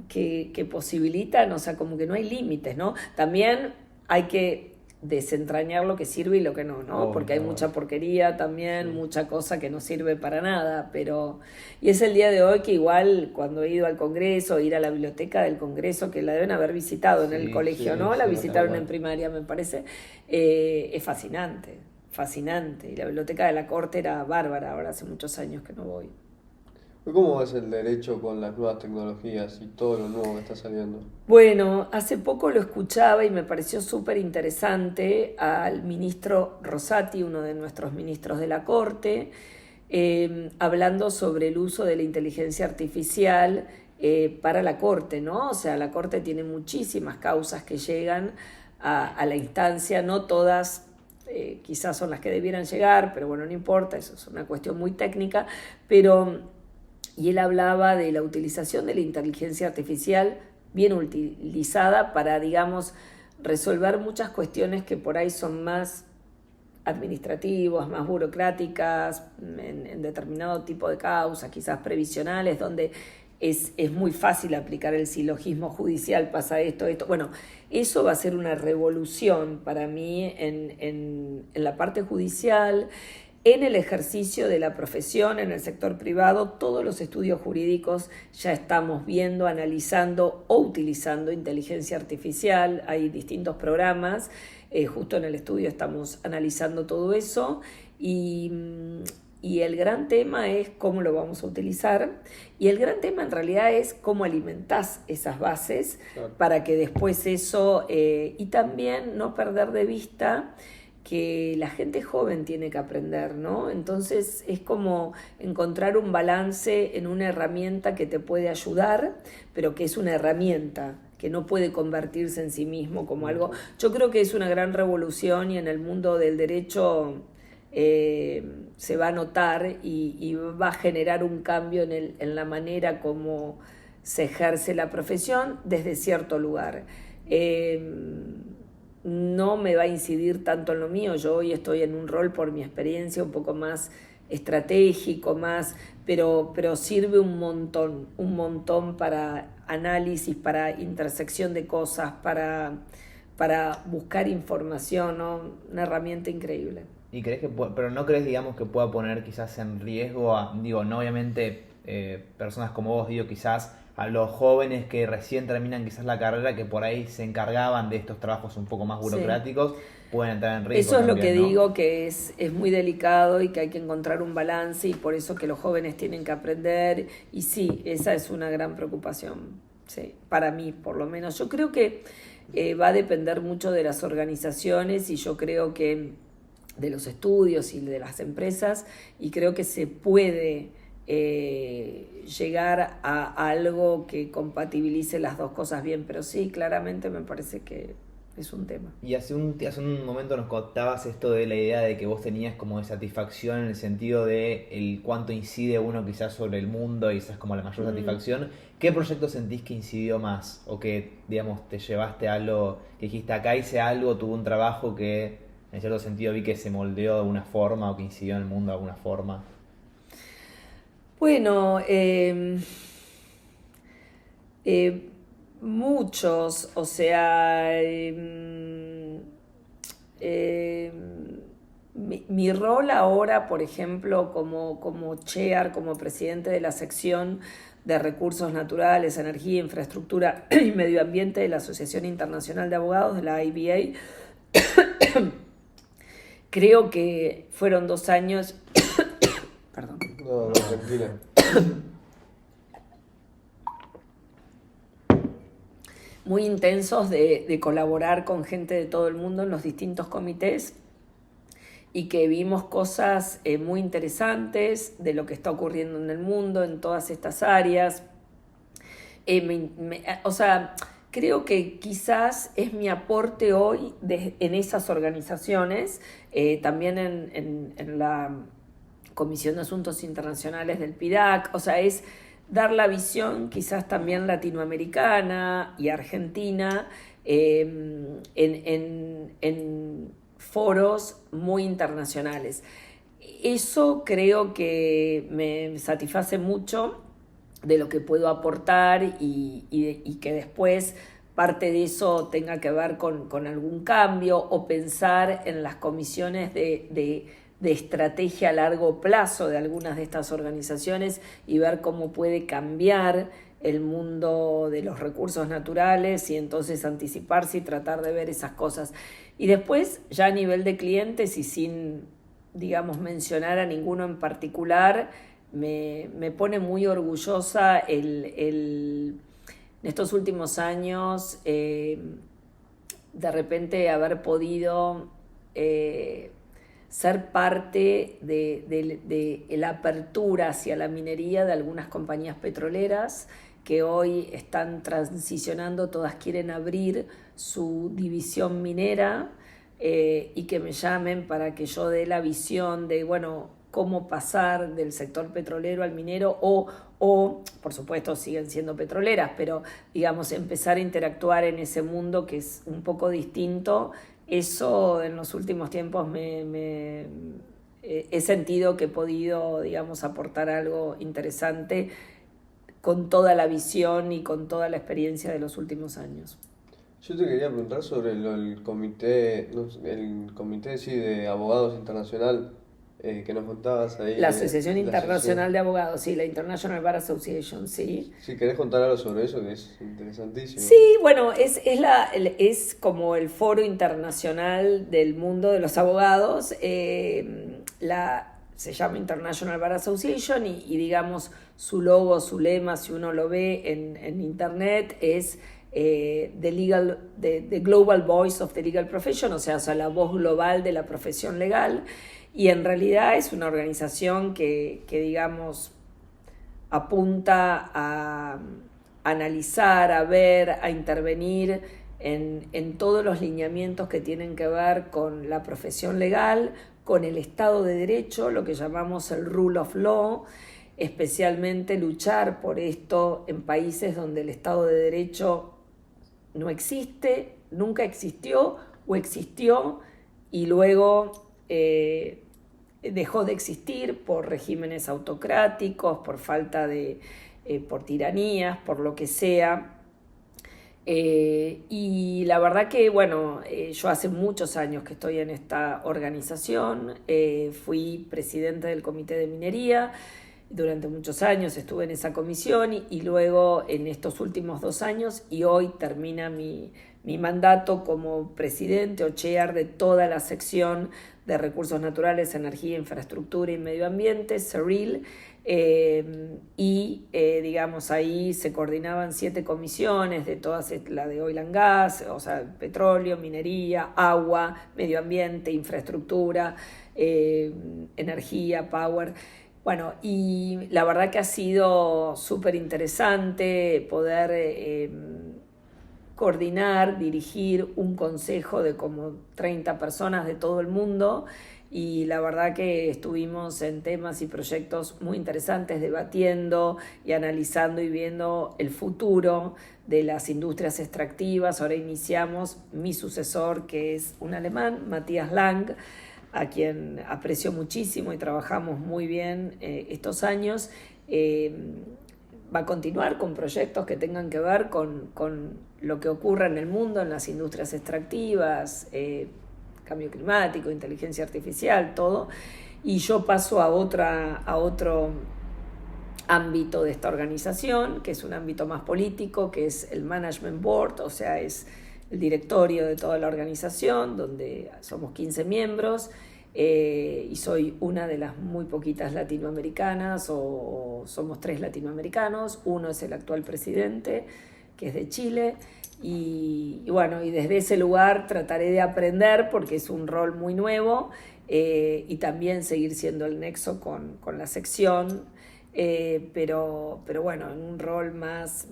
que posibilitan, o sea, como que no hay límites, ¿no? También hay que desentrañar lo que sirve y lo que no, ¿no? Porque hay mucha porquería también, mucha cosa que no sirve para nada, pero... Y es el día de hoy que igual cuando he ido al Congreso, ir a la Biblioteca del Congreso, que la deben haber visitado en el colegio, ¿no? La visitaron en primaria, me parece. Es fascinante, fascinante. Y la Biblioteca de la Corte era bárbara, ahora hace muchos años que no voy. ¿Cómo ves el derecho con las nuevas tecnologías y todo lo nuevo que está saliendo? Bueno, hace poco lo escuchaba y me pareció súper interesante al ministro Rosati, uno de nuestros ministros de la Corte, hablando sobre el uso de la inteligencia artificial para la Corte, ¿no? O sea, la Corte tiene muchísimas causas que llegan a la instancia, no todas quizás son las que debieran llegar, pero bueno, no importa, eso es una cuestión muy técnica, pero... Y él hablaba de la utilización de la inteligencia artificial bien utilizada para, digamos, resolver muchas cuestiones que por ahí son más administrativas, más burocráticas, en determinado tipo de causas, quizás previsionales, donde es muy fácil aplicar el silogismo judicial, pasa esto. Bueno, eso va a ser una revolución para mí en la parte judicial. En el ejercicio de la profesión, en el sector privado, todos los estudios jurídicos ya estamos viendo, analizando o utilizando inteligencia artificial. Hay distintos programas, justo en el estudio estamos analizando todo eso y el gran tema es cómo lo vamos a utilizar y el gran tema en realidad es cómo alimentás esas bases para que después eso, y también no perder de vista que la gente joven tiene que aprender, ¿no? Entonces es como encontrar un balance en una herramienta que te puede ayudar, pero que es una herramienta, que no puede convertirse en sí mismo como algo. Yo creo que es una gran revolución y en el mundo del derecho se va a notar y va a generar un cambio en la manera como se ejerce la profesión desde cierto lugar. No me va a incidir tanto en lo mío, yo hoy estoy en un rol por mi experiencia un poco más estratégico, pero sirve un montón para análisis, para intersección de cosas, para buscar información, ¿no? Una herramienta increíble. ¿Y crees pero no crees, digamos, que pueda poner quizás en riesgo no obviamente personas como vos, quizás a los jóvenes que recién terminan quizás la carrera, que por ahí se encargaban de estos trabajos un poco más burocráticos, pueden entrar en riesgo? Eso es también, lo que ¿no? digo, que es muy delicado y que hay que encontrar un balance y por eso que los jóvenes tienen que aprender. Y sí, esa es una gran preocupación, sí, para mí por lo menos. Yo creo que va a depender mucho de las organizaciones y yo creo que de los estudios y de las empresas, y creo que se puede llegar a algo que compatibilice las dos cosas bien, pero sí, claramente me parece que es un tema. Y hace un momento nos contabas esto de la idea de que vos tenías como de satisfacción en el sentido de el cuánto incide uno quizás sobre el mundo y esa es como la mayor satisfacción. ¿Qué proyecto sentís que incidió más? O que, digamos, te llevaste a algo, que dijiste acá hice algo, tuve un trabajo que en cierto sentido vi que se moldeó de alguna forma o que incidió en el mundo de alguna forma? Bueno, muchos, o sea, mi rol ahora, por ejemplo, como chair, como presidente de la sección de Recursos Naturales, Energía, Infraestructura y Medio Ambiente de la Asociación Internacional de Abogados, de la IBA, creo que fueron 2 años... Perdón. No, tranquila. Muy intensos de colaborar con gente de todo el mundo en los distintos comités y que vimos cosas muy interesantes de lo que está ocurriendo en el mundo, en todas estas áreas. O sea, creo que quizás es mi aporte hoy en esas organizaciones, también en la Comisión de Asuntos Internacionales del PIDAC, o sea, es dar la visión quizás también latinoamericana y argentina en foros muy internacionales. Eso creo que me satisface mucho de lo que puedo aportar y que después parte de eso tenga que ver con algún cambio o pensar en las comisiones de estrategia a largo plazo de algunas de estas organizaciones y ver cómo puede cambiar el mundo de los recursos naturales y entonces anticiparse y tratar de ver esas cosas. Y después, ya a nivel de clientes y sin, digamos, mencionar a ninguno en particular, me pone muy orgullosa en estos últimos años de repente haber podido ser parte de la apertura hacia la minería de algunas compañías petroleras que hoy están transicionando, todas quieren abrir su división minera y que me llamen para que yo dé la visión de, bueno, cómo pasar del sector petrolero al minero o, por supuesto, siguen siendo petroleras, pero, digamos, empezar a interactuar en ese mundo que es un poco distinto. Eso en los últimos tiempos he sentido que he podido, digamos, aportar algo interesante con toda la visión y con toda la experiencia de los últimos años. Yo te quería preguntar sobre el comité, no sé, el comité sí, de abogados internacional que nos contabas ahí. La Asociación Internacional de Abogados, sí, la International Bar Association, sí. Sí, ¿querés contar algo sobre eso? Que es interesantísimo. Sí, bueno, es como el foro internacional del mundo de los abogados. Se llama International Bar Association y digamos, su logo, su lema, si uno lo ve en internet, es the Global Voice of the Legal Profession, o sea, la voz global de la profesión legal. Y en realidad es una organización que digamos, apunta a analizar, a ver, a intervenir en todos los lineamientos que tienen que ver con la profesión legal, con el Estado de Derecho, lo que llamamos el Rule of Law, especialmente luchar por esto en países donde el Estado de Derecho no existe, nunca existió o existió y luego dejó de existir por regímenes autocráticos, por falta de, por tiranías, por lo que sea. Y la verdad que, bueno, yo hace muchos años que estoy en esta organización, fui presidente del Comité de Minería, durante muchos años estuve en esa comisión y luego en estos últimos 2 años y hoy termina mi mandato como presidente o chair de toda la sección de Recursos Naturales, Energía, Infraestructura y Medio Ambiente, CERIL, digamos ahí se coordinaban 7 comisiones de todas, la de oil and gas, o sea, petróleo, minería, agua, medio ambiente, infraestructura, energía, power. Bueno, y la verdad que ha sido súper interesante poder coordinar, dirigir un consejo de como 30 personas de todo el mundo y la verdad que estuvimos en temas y proyectos muy interesantes debatiendo y analizando y viendo el futuro de las industrias extractivas. Ahora iniciamos mi sucesor, que es un alemán, Matthias Lang, a quien aprecio muchísimo y trabajamos muy bien estos años. Va a continuar con proyectos que tengan que ver con lo que ocurre en el mundo, en las industrias extractivas, cambio climático, inteligencia artificial, todo. Y yo paso a otro ámbito de esta organización, que es un ámbito más político, que es el Management Board, o sea, es el directorio de toda la organización, donde somos 15 miembros, y soy una de las muy poquitas latinoamericanas, o somos 3 latinoamericanos, uno es el actual presidente, que es de Chile, y bueno, y desde ese lugar trataré de aprender, porque es un rol muy nuevo, y también seguir siendo el nexo con la sección, pero bueno, en un rol más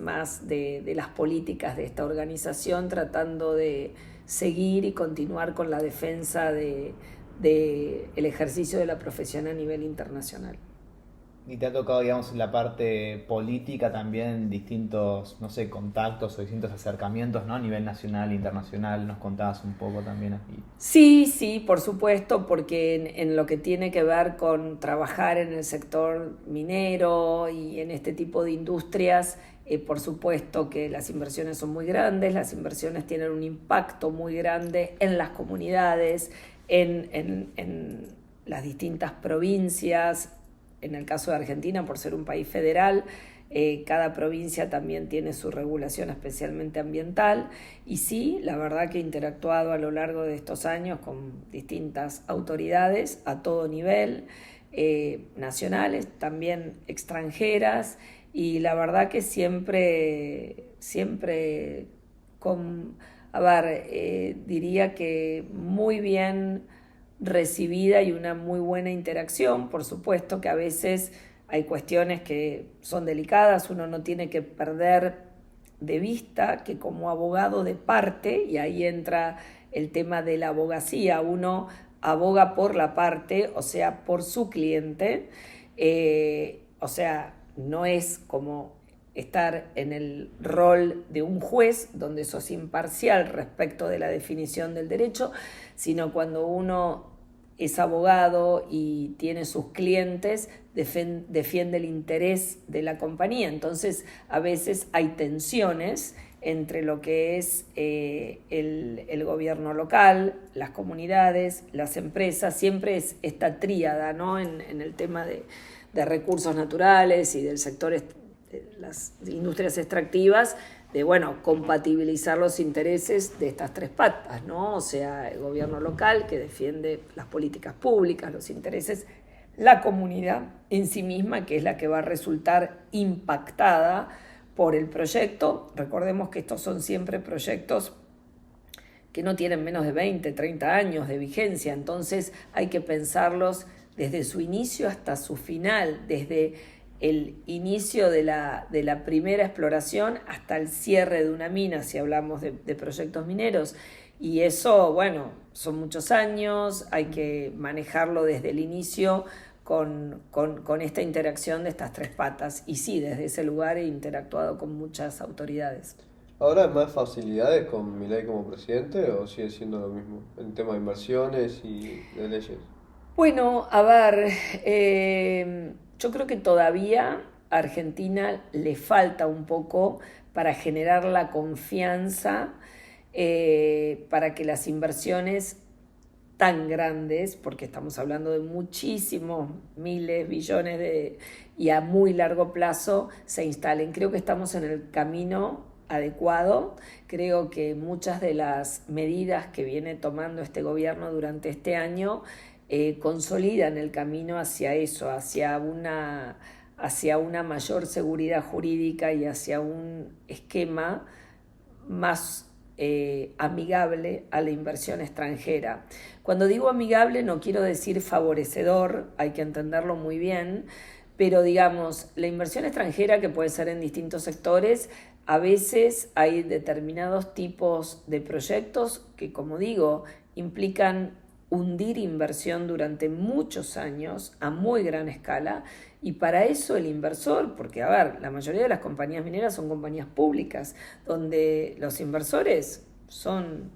de las políticas de esta organización, tratando de seguir y continuar con la defensa de del ejercicio de la profesión a nivel internacional. Y te ha tocado, digamos, en la parte política también distintos, no sé, contactos o distintos acercamientos, ¿no? A nivel nacional e internacional, nos contabas un poco también aquí. Sí, por supuesto, porque en lo que tiene que ver con trabajar en el sector minero y en este tipo de industrias, por supuesto que las inversiones son muy grandes, las inversiones tienen un impacto muy grande en las comunidades, en las distintas provincias. En el caso de Argentina, por ser un país federal, cada provincia también tiene su regulación especialmente ambiental. Y sí, la verdad que he interactuado a lo largo de estos años con distintas autoridades a todo nivel, nacionales, también extranjeras, y la verdad que siempre diría que muy bien recibida y una muy buena interacción. Por supuesto que a veces hay cuestiones que son delicadas, uno no tiene que perder de vista que como abogado de parte, y ahí entra el tema de la abogacía, uno aboga por la parte, o sea, por su cliente, o sea, no es como estar en el rol de un juez donde sos imparcial respecto de la definición del derecho, sino cuando uno es abogado y tiene sus clientes, defiende el interés de la compañía. Entonces, a veces hay tensiones entre lo que es el gobierno local, las comunidades, las empresas. Siempre es esta tríada, ¿no? En el tema de recursos naturales y del sector de las industrias extractivas, de, bueno, compatibilizar los intereses de estas tres patas, ¿no? O sea, el gobierno local que defiende las políticas públicas, los intereses, la comunidad en sí misma, que es la que va a resultar impactada por el proyecto. Recordemos que estos son siempre proyectos que no tienen menos de 20, 30 años de vigencia, entonces hay que pensarlos desde su inicio hasta su final, desde el inicio de la primera exploración hasta el cierre de una mina, si hablamos de proyectos mineros. Y eso, bueno, son muchos años, hay que manejarlo desde el inicio con esta interacción de estas tres patas. Y sí, desde ese lugar he interactuado con muchas autoridades. ¿Ahora hay más facilidades con Milei como presidente o sigue siendo lo mismo en tema de inversiones y de leyes? Bueno, a ver, yo creo que todavía a Argentina le falta un poco para generar la confianza para que las inversiones tan grandes, porque estamos hablando de muchísimos miles, billones y a muy largo plazo, se instalen. Creo que estamos en el camino adecuado. Creo que muchas de las medidas que viene tomando este gobierno durante este año consolidan el camino hacia eso, hacia una mayor seguridad jurídica y hacia un esquema más amigable a la inversión extranjera. Cuando digo amigable no quiero decir favorecedor, hay que entenderlo muy bien, pero digamos, la inversión extranjera, que puede ser en distintos sectores, a veces hay determinados tipos de proyectos que, como digo, implican hundir inversión durante muchos años a muy gran escala, y para eso el inversor, porque a ver, la mayoría de las compañías mineras son compañías públicas, donde los inversores son,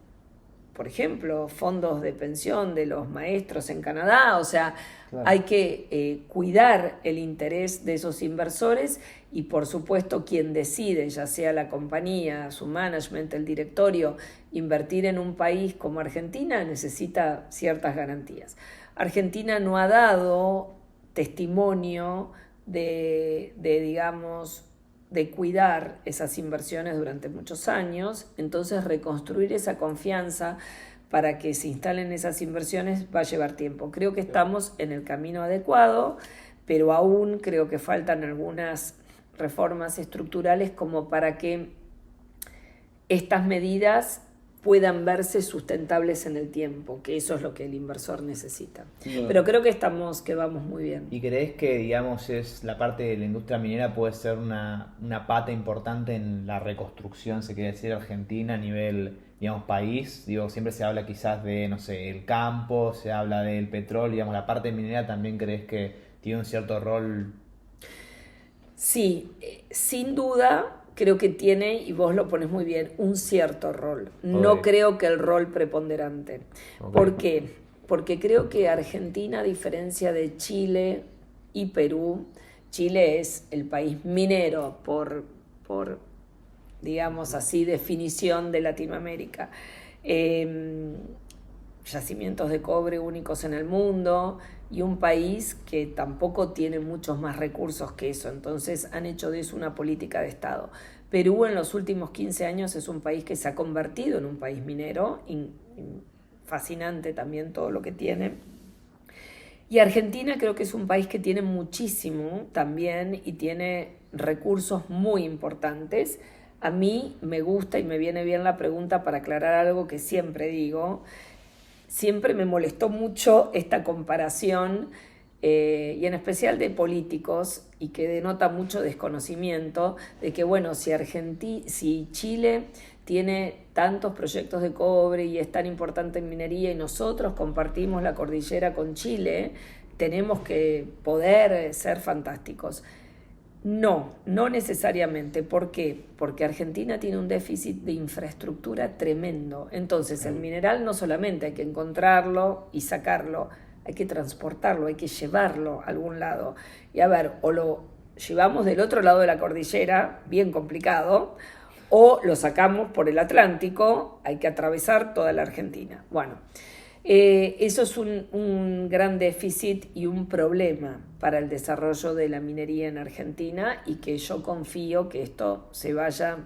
por ejemplo, fondos de pensión de los maestros en Canadá, o sea, claro, hay que cuidar el interés de esos inversores, y por supuesto quien decide, ya sea la compañía, su management, el directorio, invertir en un país como Argentina necesita ciertas garantías. Argentina no ha dado testimonio digamos, de cuidar esas inversiones durante muchos años, entonces reconstruir esa confianza para que se instalen esas inversiones va a llevar tiempo. Creo que estamos en el camino adecuado, pero aún creo que faltan algunas reformas estructurales como para que estas medidas puedan verse sustentables en el tiempo, que eso es lo que el inversor necesita. No. Pero creo que vamos muy bien. ¿Y crees que, digamos, la parte de la industria minera puede ser una pata importante en la reconstrucción, se quiere decir, argentina a nivel digamos, país, digo, siempre se habla quizás de, no sé, el campo, se habla del petróleo, digamos, la parte minera también crees que tiene un cierto rol. Sí, sin duda creo que tiene, y vos lo pones muy bien, un cierto rol. No Ok. creo que el rol preponderante. Ok. ¿Por qué? Porque creo que Argentina, a diferencia de Chile y Perú, Chile es el país minero por digamos así, definición de Latinoamérica. Eh, Yacimientos de cobre únicos en el mundo y un país que tampoco tiene muchos más recursos que eso, entonces han hecho de eso una política de Estado. Perú en los últimos 15 años es un país que se ha convertido en un país minero, fascinante también todo lo que tiene. Y Argentina creo que es un país que tiene muchísimo también y tiene recursos muy importantes. A mí me gusta y me viene bien la pregunta para aclarar algo que siempre digo. Siempre me molestó mucho esta comparación y en especial de políticos y que denota mucho desconocimiento de que bueno, si Chile tiene tantos proyectos de cobre y es tan importante en minería y nosotros compartimos la cordillera con Chile, tenemos que poder ser fantásticos. No, no necesariamente. ¿Por qué? Porque Argentina tiene un déficit de infraestructura tremendo. Entonces, el mineral no solamente hay que encontrarlo y sacarlo, hay que transportarlo, hay que llevarlo a algún lado. Y a ver, o lo llevamos del otro lado de la cordillera, bien complicado, o lo sacamos por el Atlántico, hay que atravesar toda la Argentina. Bueno, eso es un gran déficit y un problema para el desarrollo de la minería en Argentina y que yo confío que esto se vaya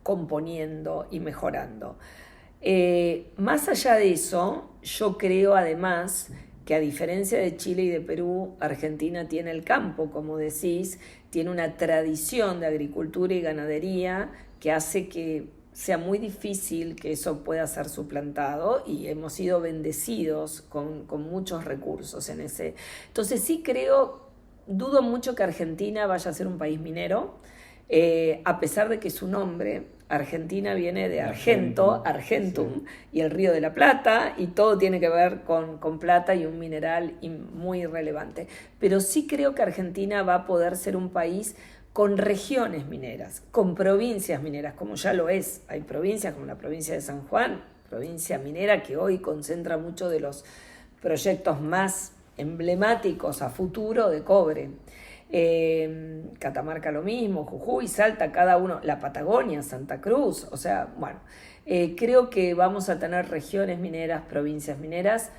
componiendo y mejorando. Más allá de eso, yo creo además que a diferencia de Chile y de Perú, Argentina tiene el campo, como decís, tiene una tradición de agricultura y ganadería que hace que sea muy difícil que eso pueda ser suplantado y hemos sido bendecidos con muchos recursos en ese. Entonces sí dudo mucho que Argentina vaya a ser un país minero, a pesar de que su nombre, Argentina, viene de Argentum, y el Río de la Plata, y todo tiene que ver con plata y un mineral muy relevante. Pero sí creo que Argentina va a poder ser un país con regiones mineras, con provincias mineras, como ya lo es. Hay provincias como la provincia de San Juan, provincia minera que hoy concentra muchos de los proyectos más emblemáticos a futuro de cobre. Catamarca lo mismo, Jujuy, Salta, cada uno, la Patagonia, Santa Cruz, o sea, bueno, creo que vamos a tener regiones mineras, provincias mineras.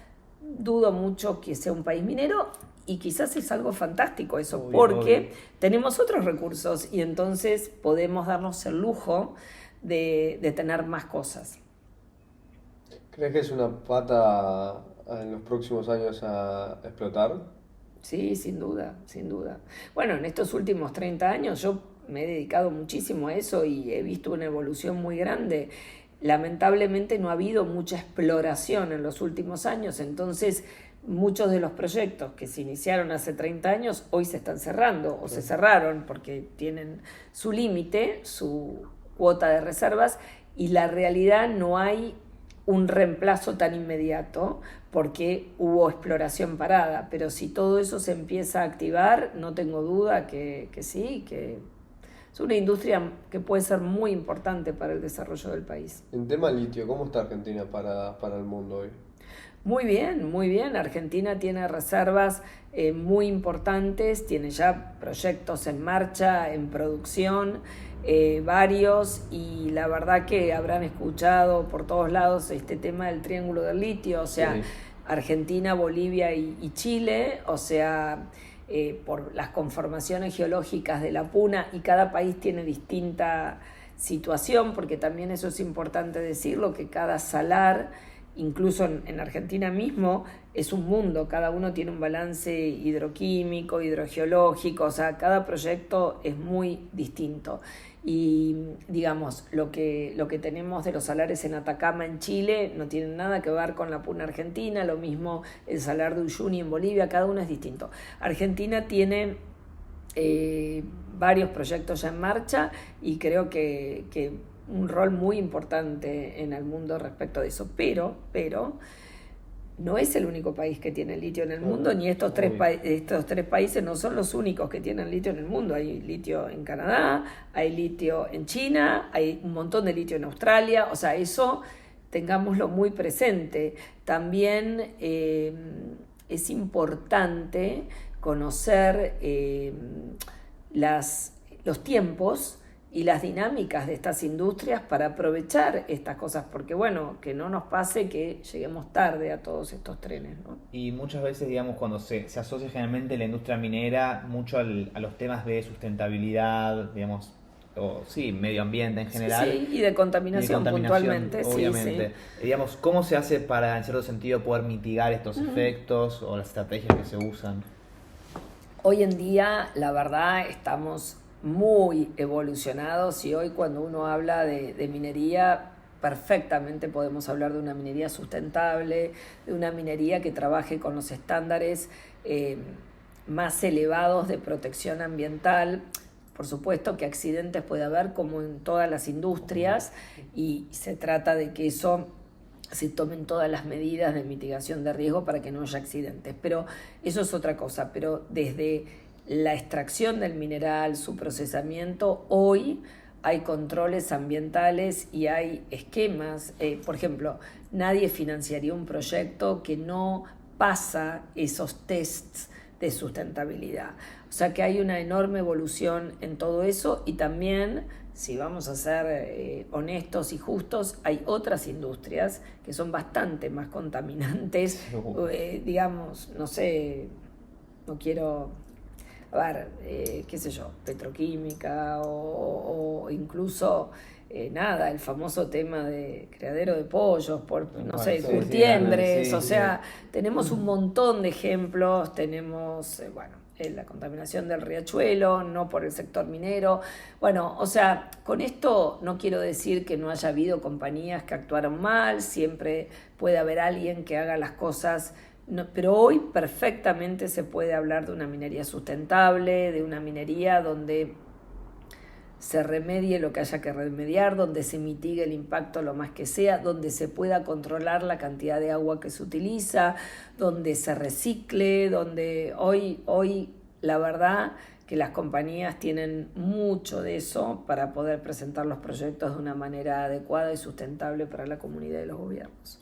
Dudo mucho que sea un país minero y quizás es algo fantástico eso, porque tenemos otros recursos y entonces podemos darnos el lujo de tener más cosas. ¿Crees que es una pata en los próximos años a explotar? Sí, sin duda, sin duda. Bueno, en estos últimos 30 años yo me he dedicado muchísimo a eso y he visto una evolución muy grande. Lamentablemente no ha habido mucha exploración en los últimos años, entonces muchos de los proyectos que se iniciaron hace 30 años hoy se están cerrando o se cerraron porque tienen su límite, su cuota de reservas y la realidad no hay un reemplazo tan inmediato porque hubo exploración parada, pero si todo eso se empieza a activar, no tengo duda que sí, que es una industria que puede ser muy importante para el desarrollo del país. En tema litio, ¿cómo está Argentina para el mundo hoy? Muy bien, muy bien. Argentina tiene reservas muy importantes, tiene ya proyectos en marcha, en producción, varios, y la verdad que habrán escuchado por todos lados este tema del Triángulo del Litio, o sea, sí. Argentina, Bolivia y Chile, o sea, por las conformaciones geológicas de la Puna, y cada país tiene distinta situación, porque también eso es importante decirlo, que cada salar, incluso en Argentina mismo, es un mundo, cada uno tiene un balance hidroquímico, hidrogeológico, o sea, cada proyecto es muy distinto. Y digamos, lo que tenemos de los salares en Atacama en Chile no tiene nada que ver con la Puna Argentina, lo mismo el salar de Uyuni en Bolivia, cada uno es distinto. Argentina tiene varios proyectos ya en marcha y creo que un rol muy importante en el mundo respecto de eso. Pero no es el único país que tiene litio en el mundo, ni estos tres países no son los únicos que tienen litio en el mundo. Hay litio en Canadá, hay litio en China, hay un montón de litio en Australia, o sea, eso tengámoslo muy presente. También es importante conocer los tiempos y las dinámicas de estas industrias para aprovechar estas cosas, porque bueno, que no nos pase que lleguemos tarde a todos estos trenes, ¿no? Y muchas veces, digamos, cuando se asocia generalmente la industria minera mucho a los temas de sustentabilidad, digamos, o sí, medio ambiente en general. Sí, y de contaminación, puntualmente, obviamente. Sí. Digamos, ¿cómo se hace para, en cierto sentido, poder mitigar estos efectos o las estrategias que se usan? Hoy en día, la verdad, estamos muy evolucionados y hoy cuando uno habla de minería, perfectamente podemos hablar de una minería sustentable, de una minería que trabaje con los estándares más elevados de protección ambiental. Por supuesto que accidentes puede haber como en todas las industrias y se trata de que eso se tomen todas las medidas de mitigación de riesgo para que no haya accidentes, pero eso es otra cosa. Pero desde la extracción del mineral, su procesamiento, hoy hay controles ambientales y hay esquemas. Por ejemplo, nadie financiaría un proyecto que no pasa esos tests de sustentabilidad. O sea que hay una enorme evolución en todo eso y también, si vamos a ser honestos y justos, hay otras industrias que son bastante más contaminantes, digamos, no sé, no quiero... A ver, qué sé yo, petroquímica o incluso, el famoso tema de criadero de pollos, curtiembres, o sea, tenemos un montón de ejemplos, tenemos, la contaminación del riachuelo, no por el sector minero. Bueno, o sea, con esto no quiero decir que no haya habido compañías que actuaron mal, siempre puede haber alguien que haga las cosas. No, pero hoy perfectamente se puede hablar de una minería sustentable, de una minería donde se remedie lo que haya que remediar, donde se mitigue el impacto lo más que sea, donde se pueda controlar la cantidad de agua que se utiliza, donde se recicle, donde hoy la verdad que las compañías tienen mucho de eso para poder presentar los proyectos de una manera adecuada y sustentable para la comunidad y los gobiernos.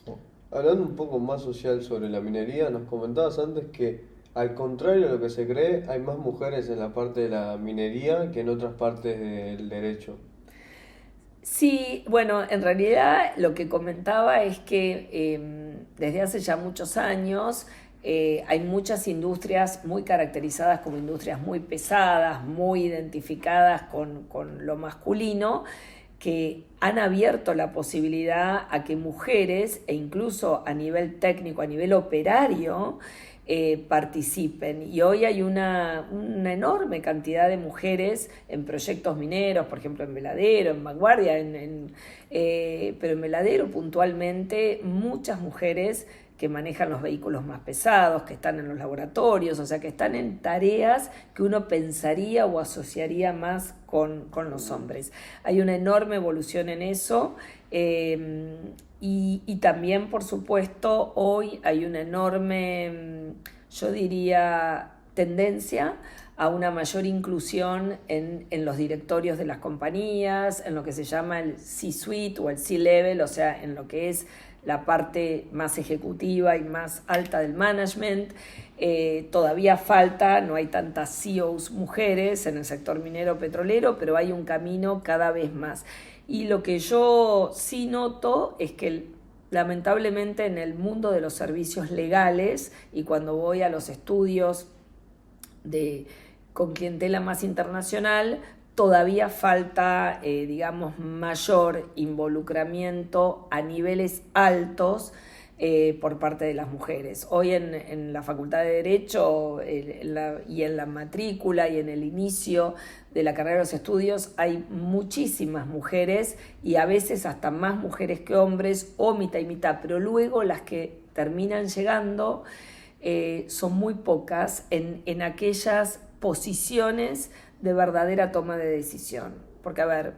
Hablando un poco más social sobre la minería, nos comentabas antes que, al contrario de lo que se cree, hay más mujeres en la parte de la minería que en otras partes del derecho. Sí, bueno, en realidad lo que comentaba es que desde hace ya muchos años hay muchas industrias muy caracterizadas como industrias muy pesadas, muy identificadas con lo masculino, que han abierto la posibilidad a que mujeres, e incluso a nivel técnico, a nivel operario, participen. Y hoy hay una enorme cantidad de mujeres en proyectos mineros, por ejemplo en Veladero, en Vanguardia, pero en Veladero puntualmente muchas mujeres que manejan los vehículos más pesados, que están en los laboratorios, o sea, que están en tareas que uno pensaría o asociaría más con los hombres. Hay una enorme evolución en eso y también, por supuesto, hoy hay una enorme, yo diría, tendencia a una mayor inclusión en los directorios de las compañías, en lo que se llama el C-suite o el C-level, o sea, en lo que es la parte más ejecutiva y más alta del management. Todavía falta, no hay tantas CEOs mujeres en el sector minero petrolero, pero hay un camino cada vez más. Y lo que yo sí noto es que lamentablemente en el mundo de los servicios legales y cuando voy a los estudios con clientela más internacional, todavía falta, mayor involucramiento a niveles altos por parte de las mujeres. Hoy en la Facultad de Derecho y en la matrícula y en el inicio de la carrera de los estudios hay muchísimas mujeres y a veces hasta más mujeres que hombres o mitad y mitad, pero luego las que terminan llegando son muy pocas en aquellas posiciones de verdadera toma de decisión. Porque, a ver,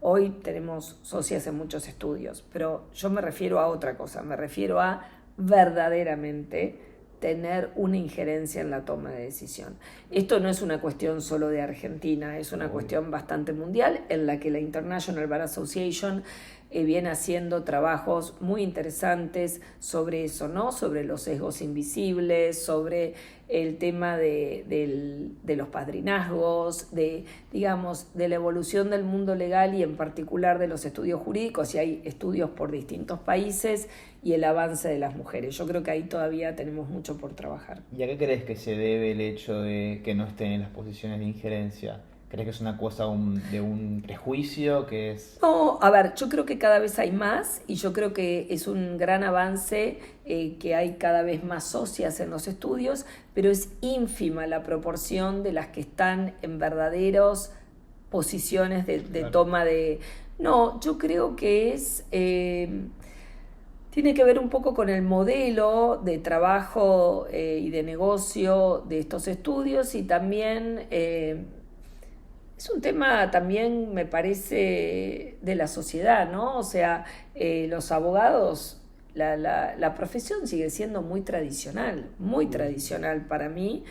hoy tenemos socias en muchos estudios, pero yo me refiero a otra cosa, me refiero a verdaderamente tener una injerencia en la toma de decisión. Esto no es una cuestión solo de Argentina, es una cuestión bastante mundial en la que la International Bar Association viene haciendo trabajos muy interesantes sobre eso, ¿no? Sobre los sesgos invisibles, sobre el tema de los padrinazgos, digamos, de la evolución del mundo legal y en particular de los estudios jurídicos, y hay estudios por distintos países, y el avance de las mujeres. Yo creo que ahí todavía tenemos mucho por trabajar. ¿Y a qué crees que se debe el hecho de que no estén en las posiciones de injerencia? ¿Crees que es una cosa de un prejuicio que es...? No, a ver, yo creo que cada vez hay más y yo creo que es un gran avance que hay cada vez más socias en los estudios, pero es ínfima la proporción de las que están en verdaderos posiciones de Claro. toma de... No, yo creo que es... tiene que ver un poco con el modelo de trabajo y de negocio de estos estudios y también... es un tema también, me parece, de la sociedad, ¿no? O sea, los abogados, la profesión sigue siendo muy tradicional para mí,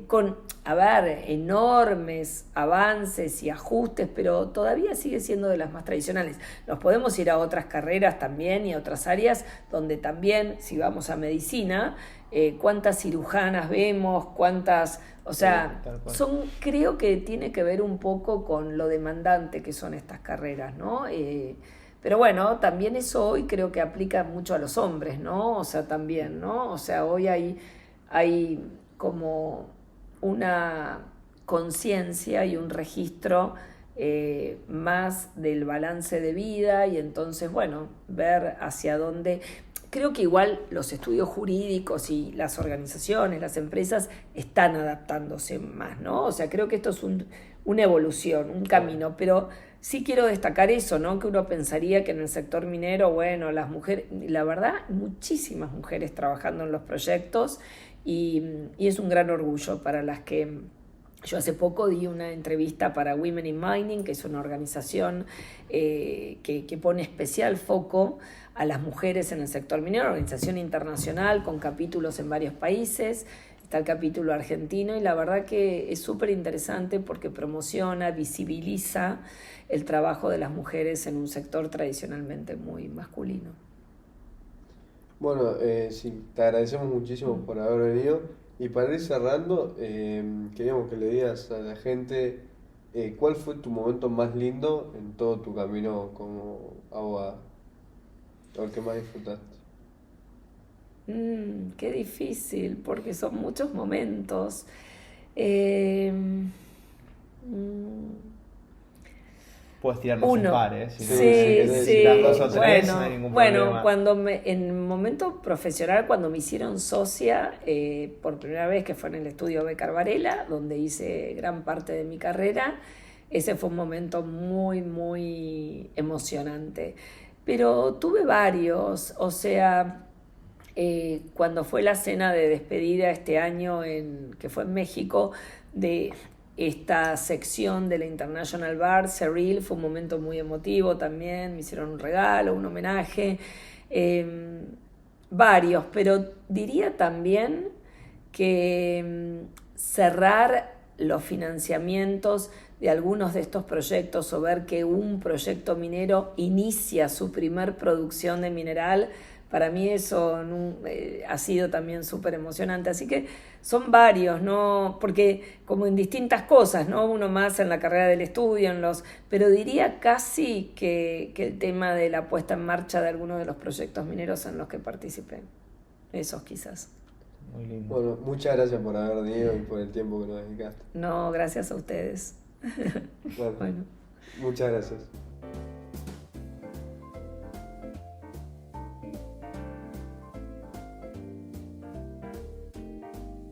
con, a ver, enormes avances y ajustes, pero todavía sigue siendo de las más tradicionales. Nos podemos ir a otras carreras también y a otras áreas donde también, si vamos a medicina, cuántas cirujanas vemos, cuántas... O sea, creo que tiene que ver un poco con lo demandante que son estas carreras, ¿no? Pero bueno, también eso hoy creo que aplica mucho a los hombres, ¿no? O sea, también, ¿no? O sea, hoy hay como una conciencia y un registro más del balance de vida y entonces, bueno, ver hacia dónde... Creo que igual los estudios jurídicos y las organizaciones, las empresas están adaptándose más, ¿no? O sea, creo que esto es una evolución, un camino, pero sí quiero destacar eso, ¿no? Que uno pensaría que en el sector minero, bueno, las mujeres, la verdad, muchísimas mujeres trabajando en los proyectos y es un gran orgullo para las que... Yo hace poco di una entrevista para Women in Mining, que es una organización que pone especial foco a las mujeres en el sector minero, una organización internacional con capítulos en varios países. Está el capítulo argentino y la verdad que es súper interesante porque promociona, visibiliza el trabajo de las mujeres en un sector tradicionalmente muy masculino. Bueno, sí, te agradecemos muchísimo por haber venido. Y para ir cerrando, queríamos que le digas a la gente cuál fue tu momento más lindo en todo tu camino como abogada, o el que más disfrutaste. Qué difícil, porque son muchos momentos. Eh, Puedes tirarnos un par, ¿eh? Si no, Sí, si sí. das dos o tres, no hay ningún problema. En el momento profesional, cuando me hicieron socia, por primera vez, que fue en el estudio Becar Varela, donde hice gran parte de mi carrera, ese fue un momento muy, muy emocionante. Pero tuve varios, o sea, cuando fue la cena de despedida este año, que fue en México, de esta sección de la International Bar, Cerril, fue un momento muy emotivo también, me hicieron un regalo, un homenaje, varios, pero diría también que cerrar los financiamientos de algunos de estos proyectos o ver que un proyecto minero inicia su primer producción de mineral, para mí eso ha sido también súper emocionante. Así que son varios, ¿no? Porque como en distintas cosas, ¿no? Uno más en la carrera del estudio, pero diría casi que el tema de la puesta en marcha de algunos de los proyectos mineros en los que participé. Esos quizás. Muy lindo. Bueno, muchas gracias por haber venido y por el tiempo que nos dedicaste. No, gracias a ustedes. Bueno, Bueno. muchas gracias.